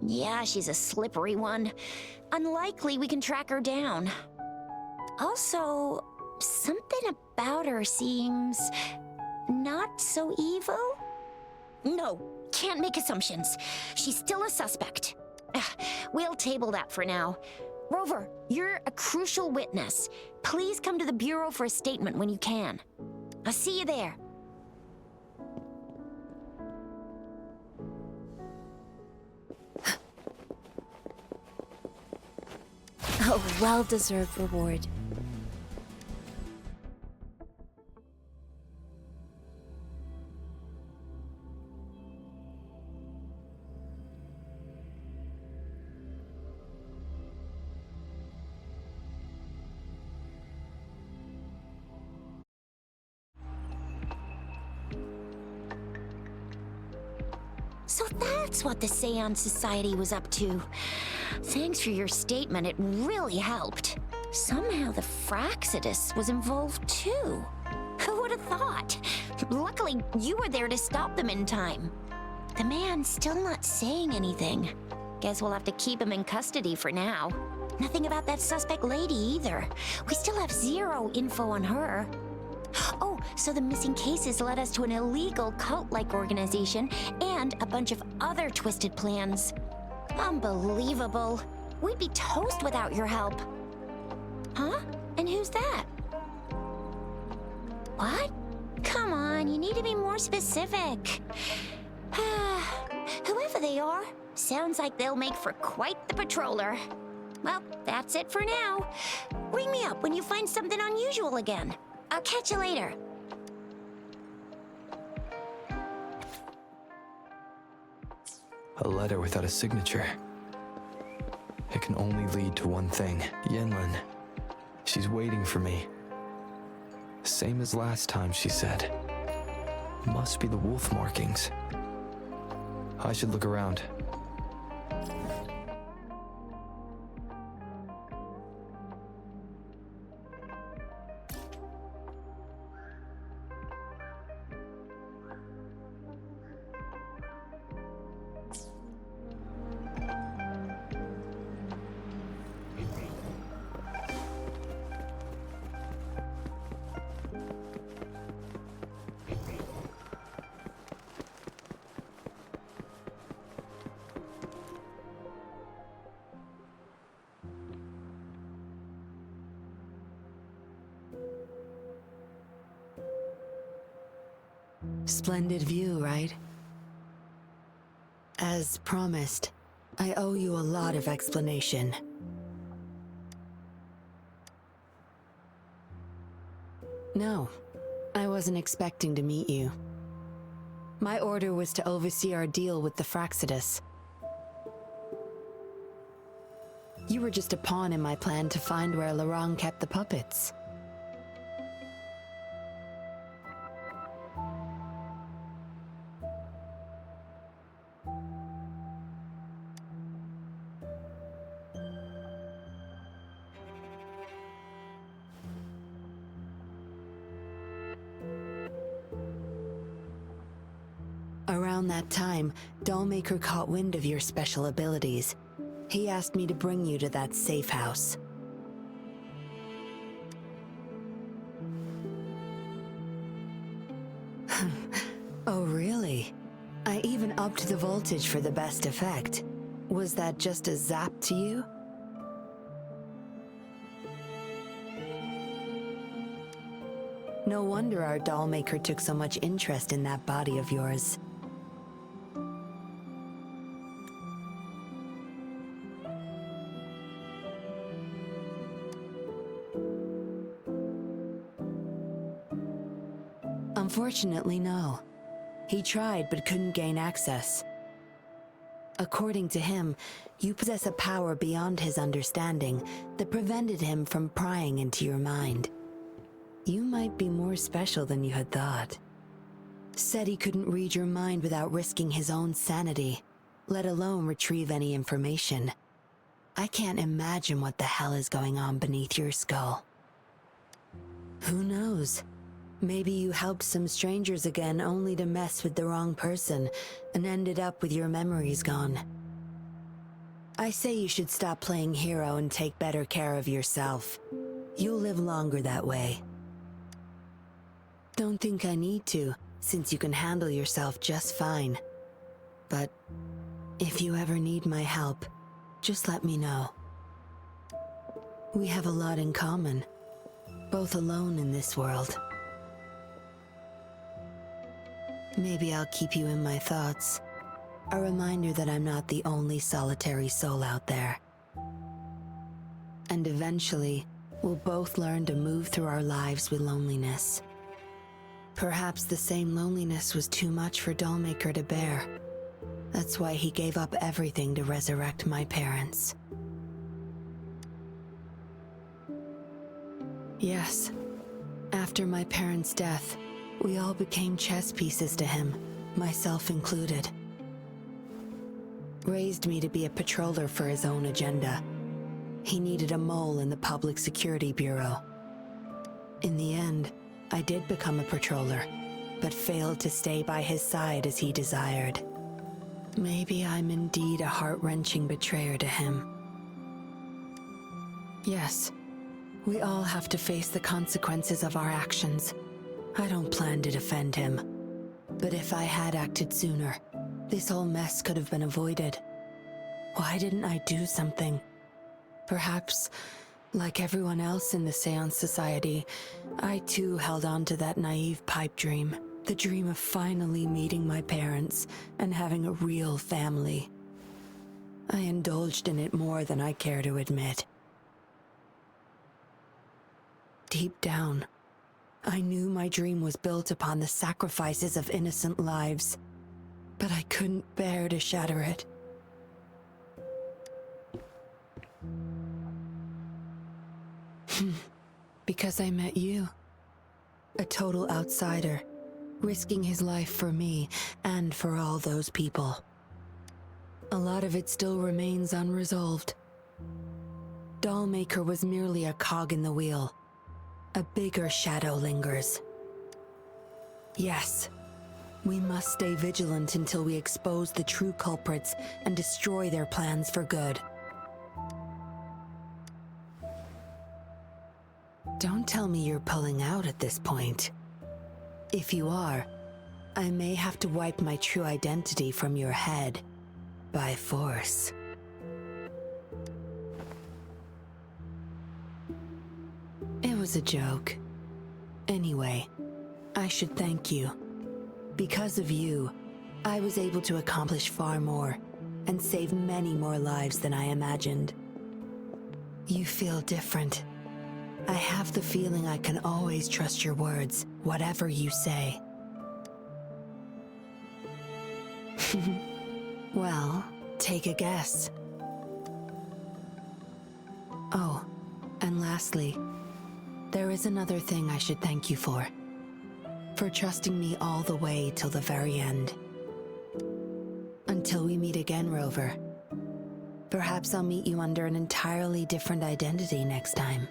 Yeah, she's a slippery one. Unlikely we can track her down. Also, something about her seems not so evil? No, can't make assumptions. She's still a suspect. We'll table that for now. Rover, you're a crucial witness. Please come to the Bureau for a statement when you can. I'll see you there. A well-deserved reward. So that's what the Seance Society was up to. Thanks for your statement, it really helped. Somehow the Fraxidus was involved too. Who would have thought? Luckily, you were there to stop them in time. The man's still not saying anything. Guess we'll have to keep him in custody for now. Nothing about that suspect lady either. We still have zero info on her. Oh, so the missing cases led us to an illegal cult-like organization and a bunch of other twisted plans. Unbelievable. We'd be toast without your help. Huh? And who's that? What? Come on, you need to be more specific. Whoever they are, sounds like they'll make for quite the patroller. Well, that's it for now. Ring me up when you find something unusual again. I'll catch you later. A letter without a signature. It can only lead to one thing. Yinlin. She's waiting for me. Same as last time, she said. Must be the wolf markings. I should look around. Splendid view, right? As promised, I owe you a lot of explanation. No, I wasn't expecting to meet you. My order was to oversee our deal with the Fraxidus. You were just a pawn in my plan to find where Larang kept the puppets. Around that time, Dollmaker caught wind of your special abilities. He asked me to bring you to that safe house. Oh, really? I even upped the voltage for the best effect. Was that just a zap to you? No wonder our Dollmaker took so much interest in that body of yours. Unfortunately, no. He tried but couldn't gain access. According to him, you possess a power beyond his understanding that prevented him from prying into your mind. You might be more special than you had thought. Said he couldn't read your mind without risking his own sanity, let alone retrieve any information. I can't imagine what the hell is going on beneath your skull. Who knows? Maybe you helped some strangers again only to mess with the wrong person and ended up with your memories gone. I say you should stop playing hero and take better care of yourself. You'll live longer that way. Don't think I need to, since you can handle yourself just fine. But if you ever need my help, just let me know. We have a lot in common, both alone in this world. Maybe I'll keep you in my thoughts. A reminder that I'm not the only solitary soul out there. And eventually, we'll both learn to move through our lives with loneliness. Perhaps the same loneliness was too much for Dollmaker to bear. That's why he gave up everything to resurrect my parents. Yes, after my parents' death, we all became chess pieces to him, myself included. Raised me to be a patroller for his own agenda. He needed a mole in the Public Security Bureau. In the end, I did become a patroller, but failed to stay by his side as he desired. Maybe I'm indeed a heart-wrenching betrayer to him. Yes, we all have to face the consequences of our actions. I don't plan to defend him, but if I had acted sooner, this whole mess could have been avoided. Why didn't I do something? Perhaps, like everyone else in the Seance Society, I too held on to that naive pipe dream. The dream of finally meeting my parents and having a real family. I indulged in it more than I care to admit. Deep down, I knew my dream was built upon the sacrifices of innocent lives, but I couldn't bear to shatter it. Because I met you, a total outsider, risking his life for me and for all those people. A lot of it still remains unresolved. Dollmaker was merely a cog in the wheel. A bigger shadow lingers. Yes, we must stay vigilant until we expose the true culprits and destroy their plans for good. Don't tell me you're pulling out at this point. If you are, I may have to wipe my true identity from your head by force. It was a joke. Anyway, I should thank you. Because of you, I was able to accomplish far more and save many more lives than I imagined. You feel different. I have the feeling I can always trust your words, whatever you say. Well, take a guess. Oh, and lastly, there is another thing I should thank you for. For trusting me all the way till the very end. Until we meet again, Rover. Perhaps I'll meet you under an entirely different identity next time.